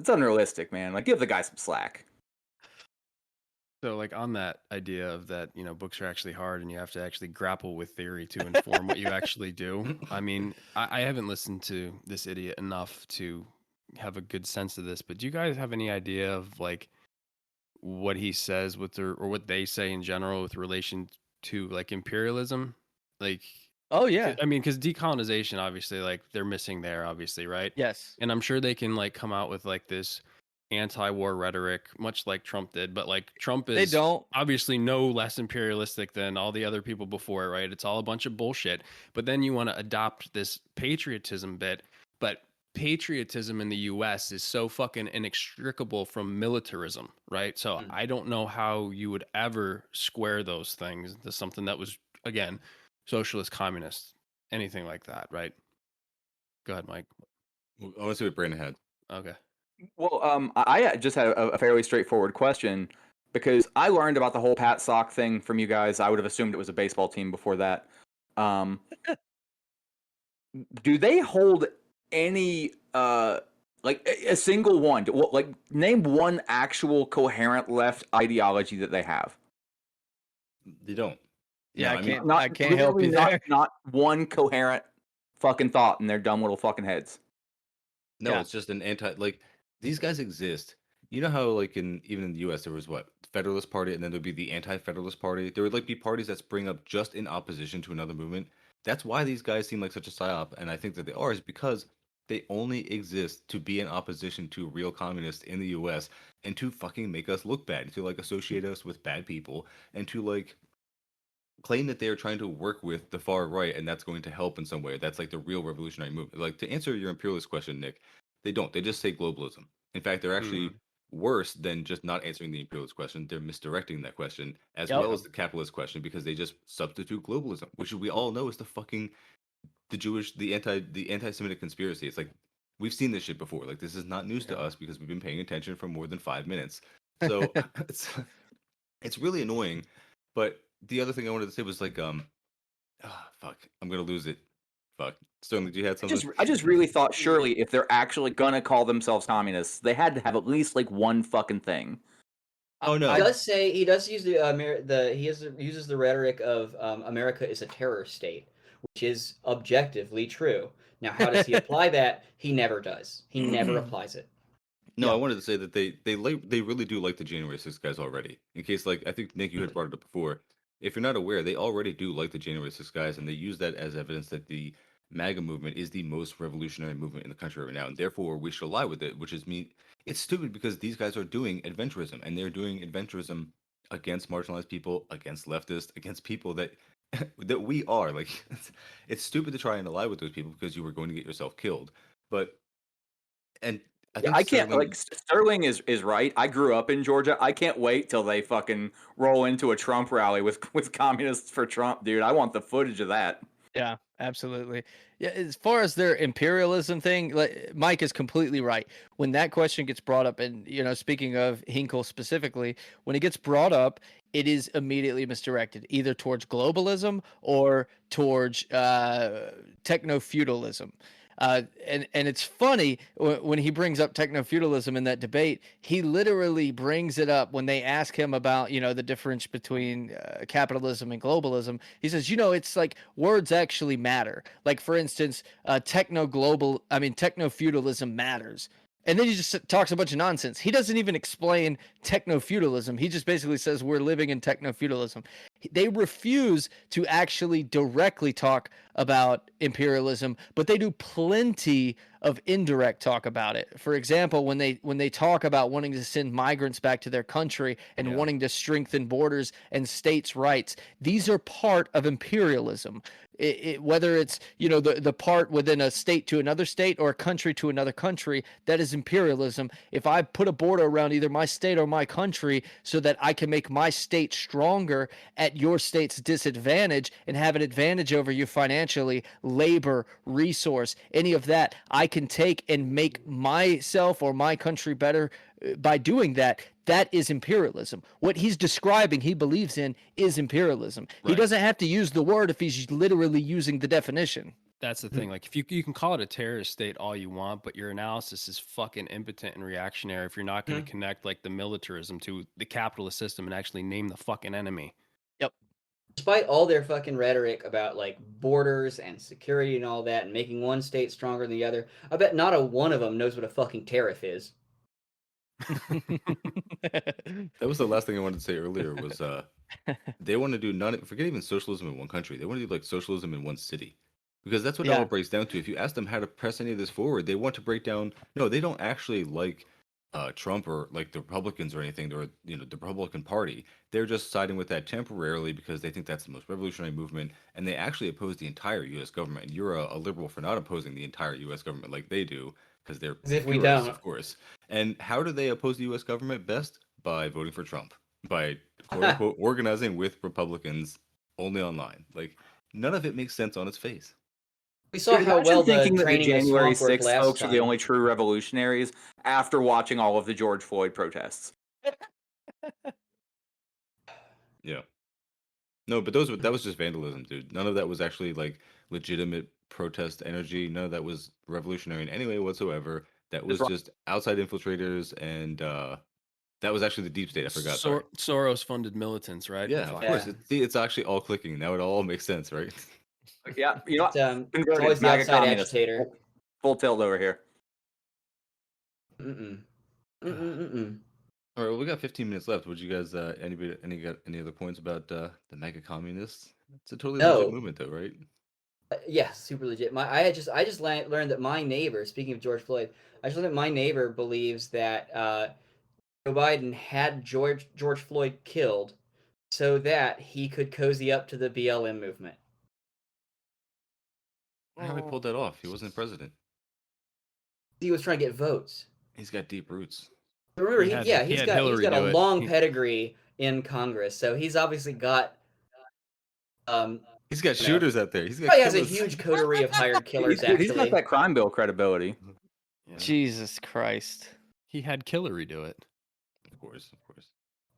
unrealistic, man. Like, give the guy some slack. So, like, on that idea of that, books are actually hard and you have to actually grapple with theory to inform what you actually do. I mean, I haven't listened to this idiot enough to have a good sense of this, but do you guys have any idea of, like, what he says or what they say in general with relation to, like, imperialism? Like, oh, yeah. I mean, because decolonization, obviously, like, they're missing there, obviously, right? Yes. And I'm sure they can, like, come out with, like, this anti-war rhetoric, much like Trump did, but like Trump is obviously no less imperialistic than all the other people before it, right? It's all a bunch of bullshit. But then you want to adopt this patriotism bit, but patriotism in the US is so fucking inextricable from militarism, right? So I don't know how you would ever square those things to something that was, again, socialist, communist, anything like that, right? Go ahead, Mike. I want to see what Brandon had. Okay. Well, I just had a fairly straightforward question because I learned about the whole Pat Sock thing from you guys. I would have assumed it was a baseball team before that. Do they hold any like a single one? Like, name one actual coherent left ideology that they have. They don't. Yeah, no, I can't help you there. Not one coherent fucking thought in their dumb little fucking heads. No, it's just an like. These guys exist. You know how, like, even in the U.S., there was Federalist Party, and then there'd be the Anti-Federalist Party. There would be parties that spring up just in opposition to another movement. That's why these guys seem like such a psyop, and I think that they are, is because they only exist to be in opposition to real communists in the U.S. and to fucking make us look bad, to associate us with bad people, and to claim that they are trying to work with the far right, and that's going to help in some way. That's the real revolutionary movement. To answer your imperialist question, Nick. They don't. They just say globalism. In fact, they're actually worse than just not answering the imperialist question. They're misdirecting that question as well as the capitalist question because they just substitute globalism, which we all know is the anti-Semitic conspiracy. It's like we've seen this shit before. Like, this is not news to us because we've been paying attention for more than 5 minutes. So it's really annoying. But the other thing I wanted to say was I'm gonna lose it. Fuck. Sterling, you had something? I just really thought surely if they're actually gonna call themselves communists, they had to have at least one fucking thing. Oh no! He does say he does use uses the rhetoric of America is a terror state, which is objectively true. Now, how does he apply that? He never does. He never applies it. No, I wanted to say that they really do like the January 6th guys already. In case I think Nick, you had brought it up before. If you're not aware, they already do like the January 6th guys, and they use that as evidence that the MAGA movement is the most revolutionary movement in the country right now, and therefore we should ally with it, which is it's stupid because these guys are doing adventurism, and they're doing adventurism against marginalized people, against leftists, against people that we are. It's stupid to try and ally with those people because you were going to get yourself killed. I can't Sterling is right. I grew up in Georgia. I can't wait till they fucking roll into a Trump rally with communists for Trump, dude. I want the footage of that. Yeah, absolutely. Yeah, as far as their imperialism thing, Mike is completely right. When that question gets brought up, and speaking of Hinkle specifically, when it gets brought up, it is immediately misdirected, either towards globalism or towards techno-feudalism. And it's funny when he brings up techno-feudalism in that debate, he literally brings it up when they ask him about, the difference between capitalism and globalism. He says, it's words actually matter. Like, for instance, techno-feudalism matters. And then he just talks a bunch of nonsense. He doesn't even explain techno-feudalism. He just basically says we're living in techno-feudalism. They refuse to actually directly talk about imperialism, but they do plenty of indirect talk about it. For example, when they talk about wanting to send migrants back to their country and wanting to strengthen borders and states' rights, these are part of imperialism. Whether it's the part within a state to another state or a country to another country, that is imperialism. If I put a border around either my state or my country so that I can make my state stronger at your state's disadvantage and have an advantage over you financially, labor, resource, any of that, I can take and make myself or my country better by doing that. That is imperialism. What he's describing, he believes in, is imperialism. He doesn't have to use the word if he's literally using the definition. That's the thing. Like, if you can call it a terrorist state all you want, but your analysis is fucking impotent and reactionary if you're not going to connect like the militarism to the capitalist system and actually name the fucking enemy. Yep. Despite all their fucking rhetoric about like borders and security and all that and making one state stronger than the other, I bet not a one of them knows what a fucking tariff is. That was the last thing I wanted to say earlier was they want to do forget even socialism in one country. They want to do like socialism in one city. Because that's what it all breaks down to. If you ask them how to press any of this forward, they want to break down. No, they don't actually like Trump or like the Republicans or anything, or the Republican Party. They're just siding with that temporarily because they think that's the most revolutionary movement, and they actually oppose the entire U.S. government. And you're a liberal for not opposing the entire U.S. government like they do, because they're if we purists, don't, of course. And how do they oppose the U.S. government best? By voting for Trump, by quote unquote organizing with Republicans only online. Like none of it makes sense on its face. We saw how well the thinking that the training January of swamp worked 6th last folks time. are the only true revolutionaries after watching all of the George Floyd protests. Yeah. No, but that was just vandalism, dude. None of that was actually like legitimate protest energy. None of that was revolutionary in any way whatsoever. That was just outside infiltrators, and that was actually the deep state. I forgot. Soros funded militants, right? Yeah, of course. It's actually all clicking. Now it all makes sense, right? Yeah, you know what? It's always the MAGA outside communist. agitator. Full tilt over here. Mm-mm. All right, well, we got 15 minutes left. Would you guys any other points about the MAGA communists? It's a totally legit movement, though, right? Yeah, super legit. I just learned that my neighbor, speaking of George Floyd, I just learned that my neighbor believes that Joe Biden had George Floyd killed so that he could cozy up to the BLM movement. How he pulled that off? He wasn't president. He was trying to get votes. He's got deep roots. Remember, he's got a long pedigree in Congress, so he's obviously got he's got shooters out there. He has a huge coterie of hired killers. He's got that crime bill credibility. Yeah. Jesus Christ. He had Hillary do it. Of course.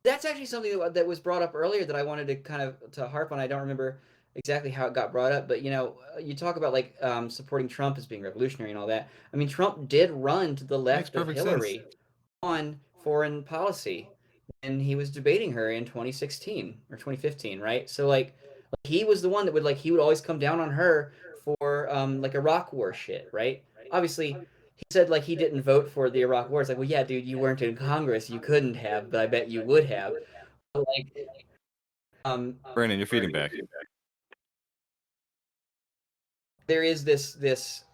That's actually something that was brought up earlier that I wanted to kind of to harp on. I don't remember exactly how it got brought up, but you talk about like supporting Trump as being revolutionary and all that. I mean, Trump did run to the left of Hillary on foreign policy, and he was debating her in 2016 or 2015, right? So like he was the one that would he would always come down on her for like Iraq war shit, right? Obviously, he said like he didn't vote for the Iraq war. It's like, well, yeah, dude, you weren't in Congress, you couldn't have, but I bet you would have. But, Brandon, you're feeding back. There is this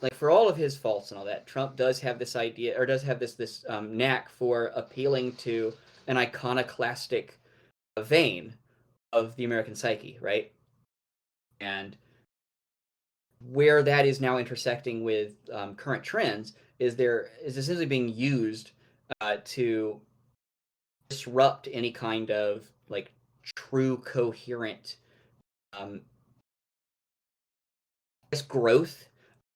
like for all of his faults and all that, Trump does have this idea or does have this knack for appealing to an iconoclastic vein of the American psyche, right? And where that is now intersecting with current trends is essentially being used to disrupt any kind of like true coherent growth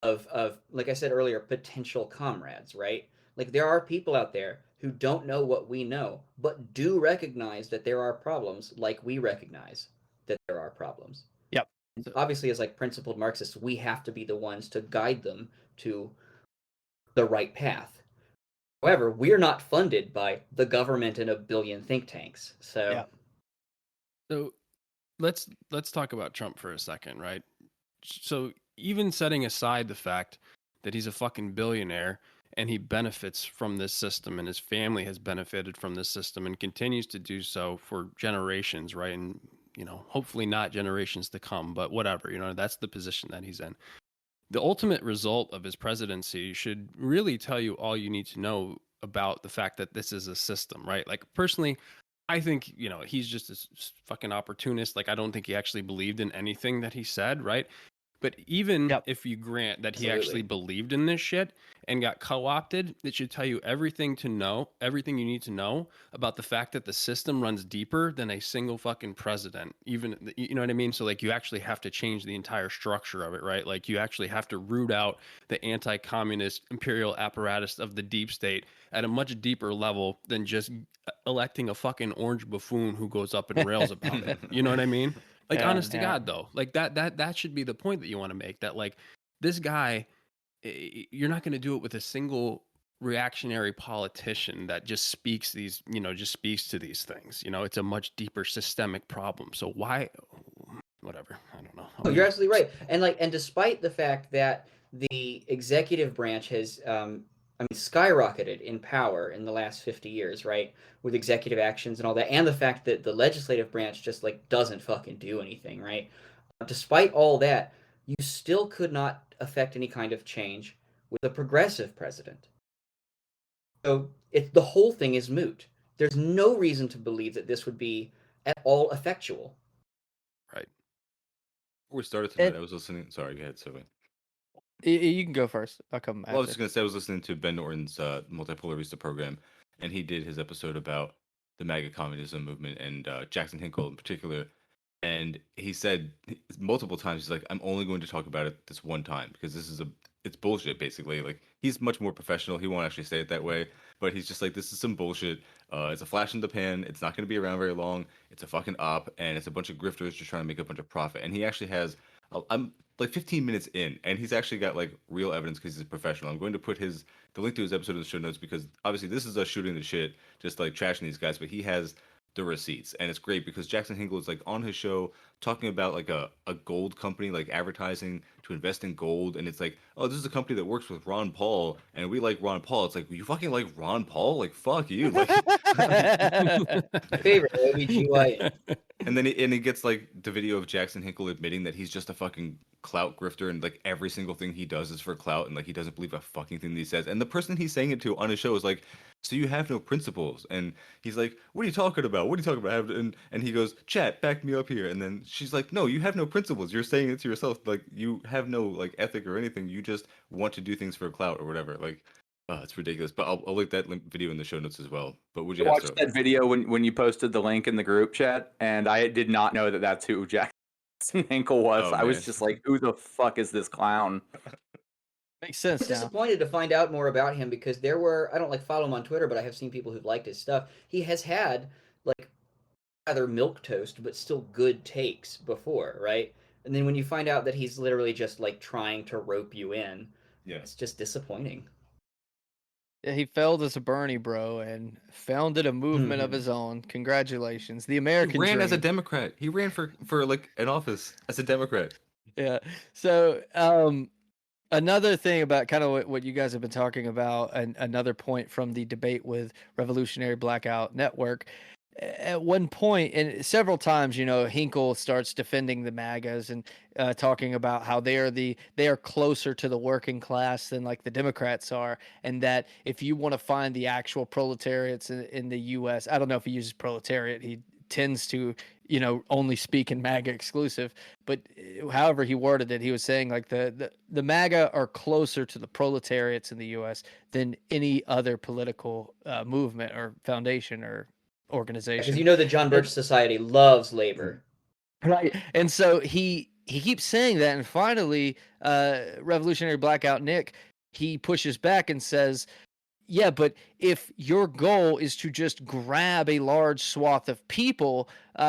of like I said earlier, potential comrades, right? Like there are people out there who don't know what we know, but do recognize that there are problems like we recognize that there are problems. Yep. Obviously, as like principled Marxists, we have to be the ones to guide them to the right path. However, we're not funded by the government and a billion think tanks. So, yeah. So let's talk about Trump for a second, right? So even setting aside the fact that he's a fucking billionaire and he benefits from this system, and his family has benefited from this system and continues to do so for generations, right? And hopefully not generations to come, but whatever, that's the position that he's in. The ultimate result of his presidency should really tell you all you need to know about the fact that this is a system, right? Like, personally, I think, he's just a fucking opportunist. Like, I don't think he actually believed in anything that he said, right? But even if you grant that he actually believed in this shit and got co-opted, it should tell you everything you need to know about the fact that the system runs deeper than a single fucking president. Even, you know what I mean? So, like, you actually have to change the entire structure of it, right? Like, you actually have to root out the anti-communist imperial apparatus of the deep state at a much deeper level than just electing a fucking orange buffoon who goes up and rails about it. You know what I mean? Like, honest to God, though, like that should be the point that you want to make, that like this guy, you're not going to do it with a single reactionary politician that just speaks to these things. It's a much deeper systemic problem. So why, whatever, I don't know. Oh, you're absolutely right. And despite the fact that the executive branch has skyrocketed in power in the last 50 years, right? With executive actions and all that, and the fact that the legislative branch just like doesn't fucking do anything, right? Despite all that, you still could not affect any kind of change with a progressive president. So the whole thing is moot. There's no reason to believe that this would be at all effectual. Right. Before we started tonight, I was listening. Sorry, go ahead, Sylvain. You can go first. I'll come after. Well, I was just going to say, I was listening to Ben Norton's Multipolarista program, and he did his episode about the MAGA communism movement and Jackson Hinkle in particular. And he said multiple times, he's like, I'm only going to talk about it this one time because it's bullshit, basically. Like, he's much more professional. He won't actually say it that way, but he's just like, this is some bullshit. It's a flash in the pan. It's not going to be around very long. It's a fucking op, and it's a bunch of grifters just trying to make a bunch of profit. And he actually has, I'm like 15 minutes in, and he's actually got like real evidence because he's a professional. I'm going to put the link to his episode in the show notes because obviously this is us shooting the shit, just like trashing these guys, but he has the receipts, and it's great because Jackson Hinkle is like on his show talking about like a gold company, like advertising to invest in gold, and it's like, oh, this is a company that works with Ron Paul, and we like Ron Paul. It's like, you fucking like Ron Paul? Like, fuck you. Like, favorite OBGYN. And then he gets like the video of Jackson Hinkle admitting that he's just a fucking clout grifter, and like every single thing he does is for clout, and like he doesn't believe a fucking thing that he says. And the person he's saying it to on his show is like, so you have no principles? And he's like, what are you talking about? What are you talking about? And he goes, chat, back me up here. And then she's like, no, you have no principles. You're saying it to yourself. Like, you have no like ethic or anything. You just want to do things for clout or whatever. Like, it's ridiculous. But I'll link that video in the show notes as well. But would you watch that video when you posted the link in the group chat? And I did not know that that's who Jackson Hinkle was. I was just like, who the fuck is this clown? Makes sense. I'm disappointed to find out more about him because I don't like follow him on Twitter, but I have seen people who've liked his stuff. He has had like rather milquetoast, but still good takes before, right? And then when you find out that he's literally just like trying to rope you in, it's just disappointing. Yeah, he failed as a Bernie bro and founded a movement of his own. Congratulations. The American He ran dream. as a Democrat. He ran for like an office as a Democrat. Yeah. So, another thing about kind of what you guys have been talking about, and another point from the debate with Revolutionary Blackout Network, at one point and several times, Hinkle starts defending the MAGAs and talking about how they are closer to the working class than like the Democrats are, and that if you want to find the actual proletariats in the U.S., I don't know if he uses proletariat, he tends to only speak in MAGA exclusive, but however he worded it, he was saying like the MAGA are closer to the proletariats in the U.S. than any other political movement or foundation or organization. Because the John Birch Society loves labor, right? And so he keeps saying that, and finally, Revolutionary Blackout Nick, he pushes back and says, yeah, but if your goal is to just grab a large swath of people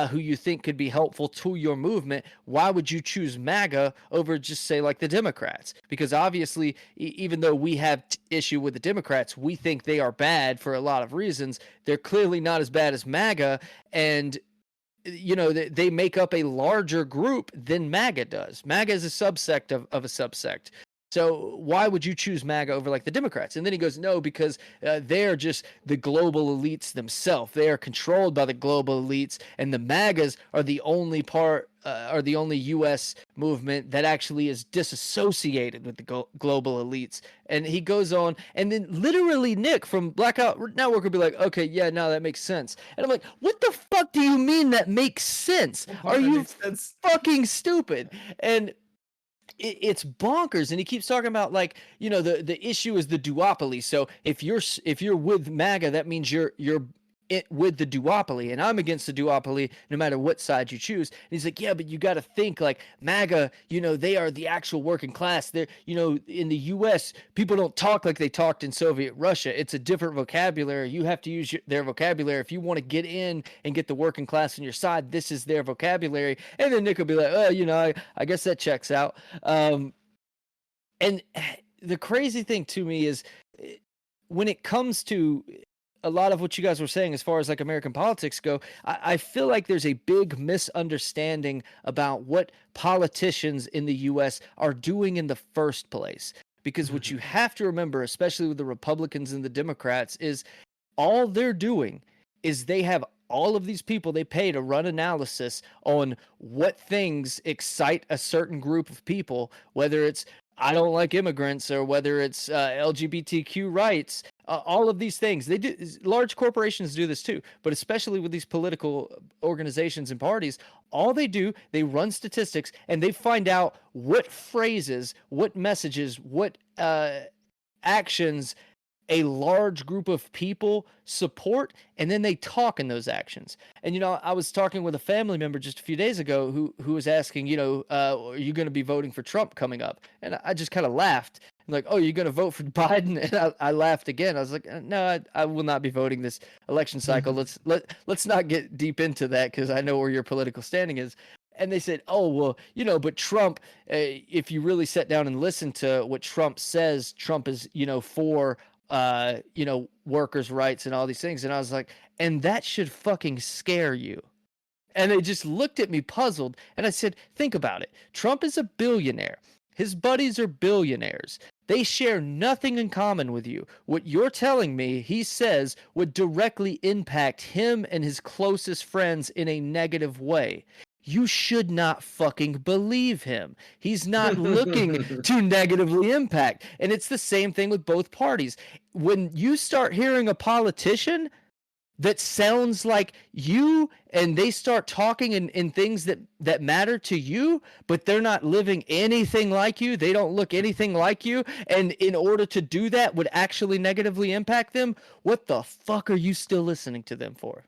who you think could be helpful to your movement, why would you choose MAGA over just say like the Democrats? Because obviously, even though we have issue with the Democrats, we think they are bad for a lot of reasons. They're clearly not as bad as MAGA, and they make up a larger group than MAGA does. MAGA is a subsect of a subsect. So why would you choose MAGA over like the Democrats? And then he goes, no, because they're just the global elites themselves. They are controlled by the global elites, and the MAGAs are the only U.S. movement that actually is disassociated with the global elites. And he goes on, and then literally Nick from Blackout Network will be like, okay, yeah, no, that makes sense. And I'm like, what the fuck do you mean that makes sense? Are you fucking stupid? And it's bonkers. And he keeps talking about, like, you know, the issue is the duopoly. So if you're with MAGA, that means you're with the duopoly, and I'm against the duopoly no matter what side you choose. And he's like, yeah, but you got to think, like, MAGA, you know, they are the actual working class. They're, you know, in the US, people don't talk like they talked in Soviet Russia. It's a different vocabulary. You have to use their vocabulary. If you want to get in and get the working class on your side, this is their vocabulary. And then Nick will be like, oh, you know, I guess that checks out. And the crazy thing to me is, when it comes to a lot of what you guys were saying as far as like American politics go, I feel like there's a big misunderstanding about what politicians in the US are doing in the first place. Because what you have to remember, especially with the Republicans and the Democrats, is all they're doing is they have all of these people they pay to run analysis on what things excite a certain group of people, whether it's I don't like immigrants or whether it's LGBTQ rights, all of these things. They do. Large corporations do this too, but especially with these political organizations and parties, all they do, they run statistics and they find out what phrases, what messages, what actions a large group of people support, and then they talk in those actions. And, you know, I was talking with a family member just a few days ago who was asking, you know, are you going to be voting for Trump coming up? And I just kind of laughed. I'm like, oh, you're going to vote for Biden? And I laughed again. I was like, no, I will not be voting this election cycle. Let's not get deep into that, because I know where your political standing is. And they said, oh, well, you know, but Trump, if you really sit down and listen to what Trump says, Trump is, you know, for you know, workers' rights and all these things. And I was like, and that should fucking scare you. And they just looked at me puzzled. And I said, think about it. Trump is a billionaire. His buddies are billionaires. They share nothing in common with you. What you're telling me, he says, would directly impact him and his closest friends in a negative way. You should not fucking believe him. He's not looking to negatively impact. And it's the same thing with both parties. When you start hearing a politician that sounds like you, and they start talking in things that matter to you, but they're not living anything like you, they don't look anything like you, and in order to do that would actually negatively impact them, what the fuck are you still listening to them for?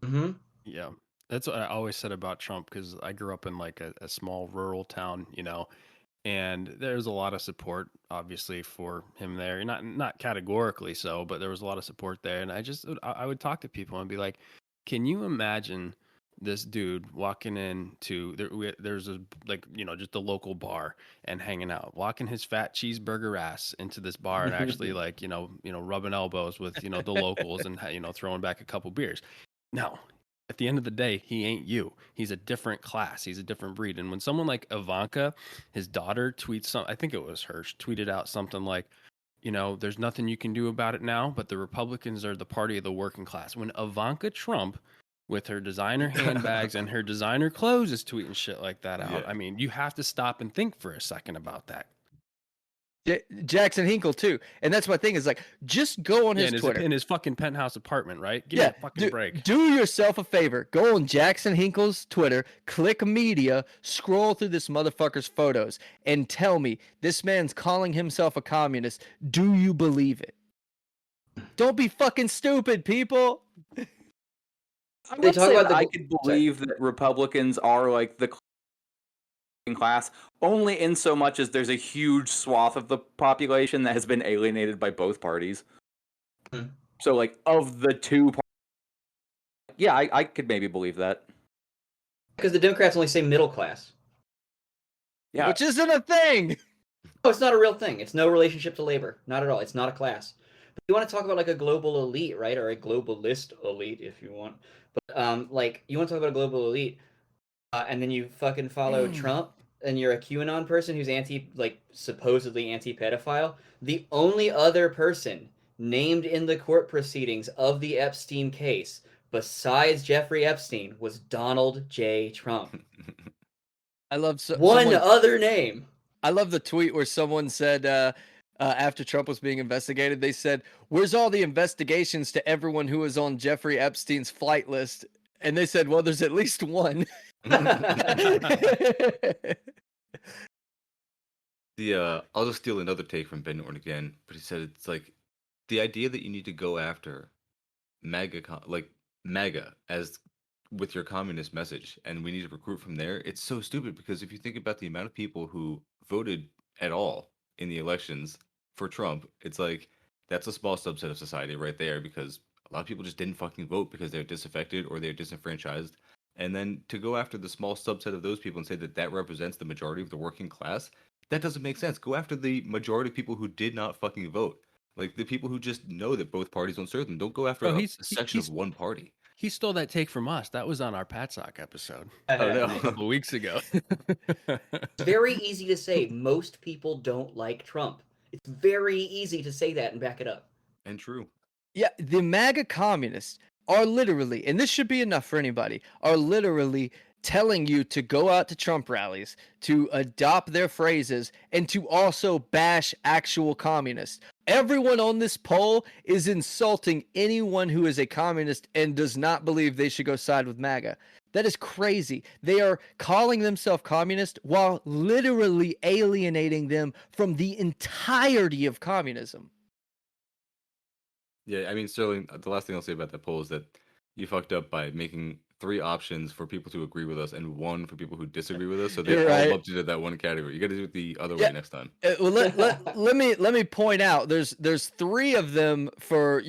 Mm-hmm. Yeah. That's what I always said about Trump, because I grew up in like a small rural town, you know, and there's a lot of support, obviously, for him there. Not categorically so, but there was a lot of support there. And I would talk to people and be like, can you imagine this dude walking into there's a, like, you know, just a local bar and hanging out, walking his fat cheeseburger ass into this bar and actually, like, you know, rubbing elbows with, you know, the locals and, you know, throwing back a couple beers. No. At the end of the day, he ain't you. He's a different class. He's a different breed. And when someone like Ivanka, his daughter, tweets I think it was her, she tweeted out something like, you know, there's nothing you can do about it now, but the Republicans are the party of the working class. When Ivanka Trump, with her designer handbags and her designer clothes, is tweeting shit like that out, I mean, you have to stop and think for a second about that. Jackson Hinkle too, and that's my thing, is like, just go on his Twitter, in his fucking penthouse apartment, right? Give me a fucking break. Do yourself a favor, go on Jackson Hinkle's Twitter, click media, scroll through this motherfucker's photos, and tell me, this man's calling himself a communist. Do you believe it? Don't be fucking stupid, people. They talk about I could believe that Republicans are like the class only in so much as there's a huge swath of the population that has been alienated by both parties. So, like, of the two yeah, I could maybe believe that. Because the Democrats only say middle class. Yeah. Which isn't a thing. No, it's not a real thing. It's no relationship to labor. Not at all. It's not a class. But you want to talk about like a global elite, right? Or a globalist elite, if you want. But like, you want to talk about a global elite, and then you fucking follow Trump. and you're a QAnon person who's supposedly anti-pedophile, the only other person named in the court proceedings of the Epstein case besides Jeffrey Epstein was Donald J. Trump. I love other name. I love the tweet where someone said after Trump was being investigated, they said, "Where's all the investigations to everyone who was on Jeffrey Epstein's flight list?" And they said, "Well, there's at least one." I'll just steal another take from Ben Norton again, but he said it's like the idea that you need to go after MAGA as with your communist message, and we need to recruit from there. It's so stupid because if you think about the amount of people who voted at all in the elections for Trump, it's like that's a small subset of society right there because a lot of people just didn't fucking vote because they're disaffected or they're disenfranchised. And then to go after the small subset of those people and say that that represents the majority of the working class, that doesn't make sense. Go after the majority of people who did not fucking vote. Like the people who just know that both parties don't serve them. Don't go after a section of one party. He stole that take from us. That was on our Patsock episode. Oh no, a couple weeks ago. It's very easy to say most people don't like Trump. It's very easy to say that and back it up. And true. Yeah, the MAGA communists are literally, and this should be enough for anybody, are literally telling you to go out to Trump rallies, to adopt their phrases, and to also bash actual communists. Everyone on this poll is insulting anyone who is a communist and does not believe they should go side with MAGA. That is crazy. They are calling themselves communist while literally alienating them from the entirety of communism. Yeah, I mean, Sterling, the last thing I'll say about that poll is that you fucked up by making 3 options for people to agree with us and 1 for people who disagree with us. So they all lumped into that one category. You got to do it the other way next time. Well, let me point out. There's 3 of them for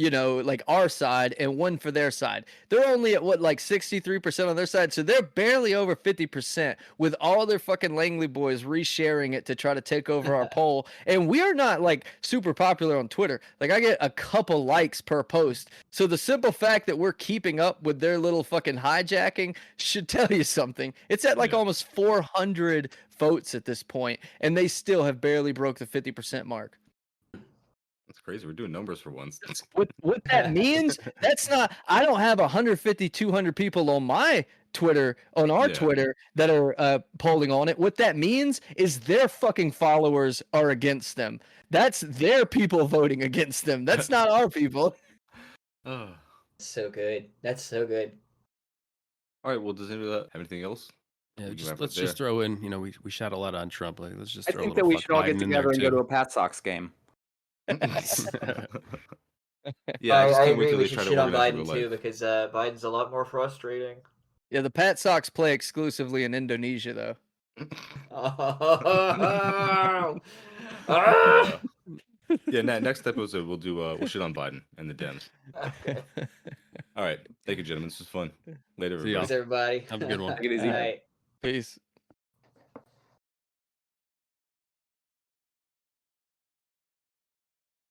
like our side and 1 for their side. They're only at 63% on their side, so they're barely over 50% with all their fucking Langley boys resharing it to try to take over our poll. And we are not like super popular on Twitter. Like I get a couple likes per post. So the simple fact that we're keeping up with their little fucking hijacking should tell you something. It's at almost 400 votes at this point, and they still have barely broke the 50% mark. That's crazy. We're doing numbers for once. What that means, that's not, I don't have 150, 200 people on my Twitter, on our Twitter, that are polling on it. What that means is their fucking followers are against them. That's their people voting against them. That's not our people. So good. That's so good. All right. Well, does anybody have anything else? Yeah, let's just throw in. We shot a lot on Trump. Like, let's just. I think that we should all get together and go to a Pat Sox game. Yeah, I agree. We should shit on Biden too because Biden's a lot more frustrating. Yeah, the Pat Sox play exclusively in Indonesia, though. Yeah, next episode we'll shit on Biden and the Dems. All right, thank you, gentlemen. This was fun. Later, everybody. Thanks, everybody. Have a good one. Take it easy. Peace.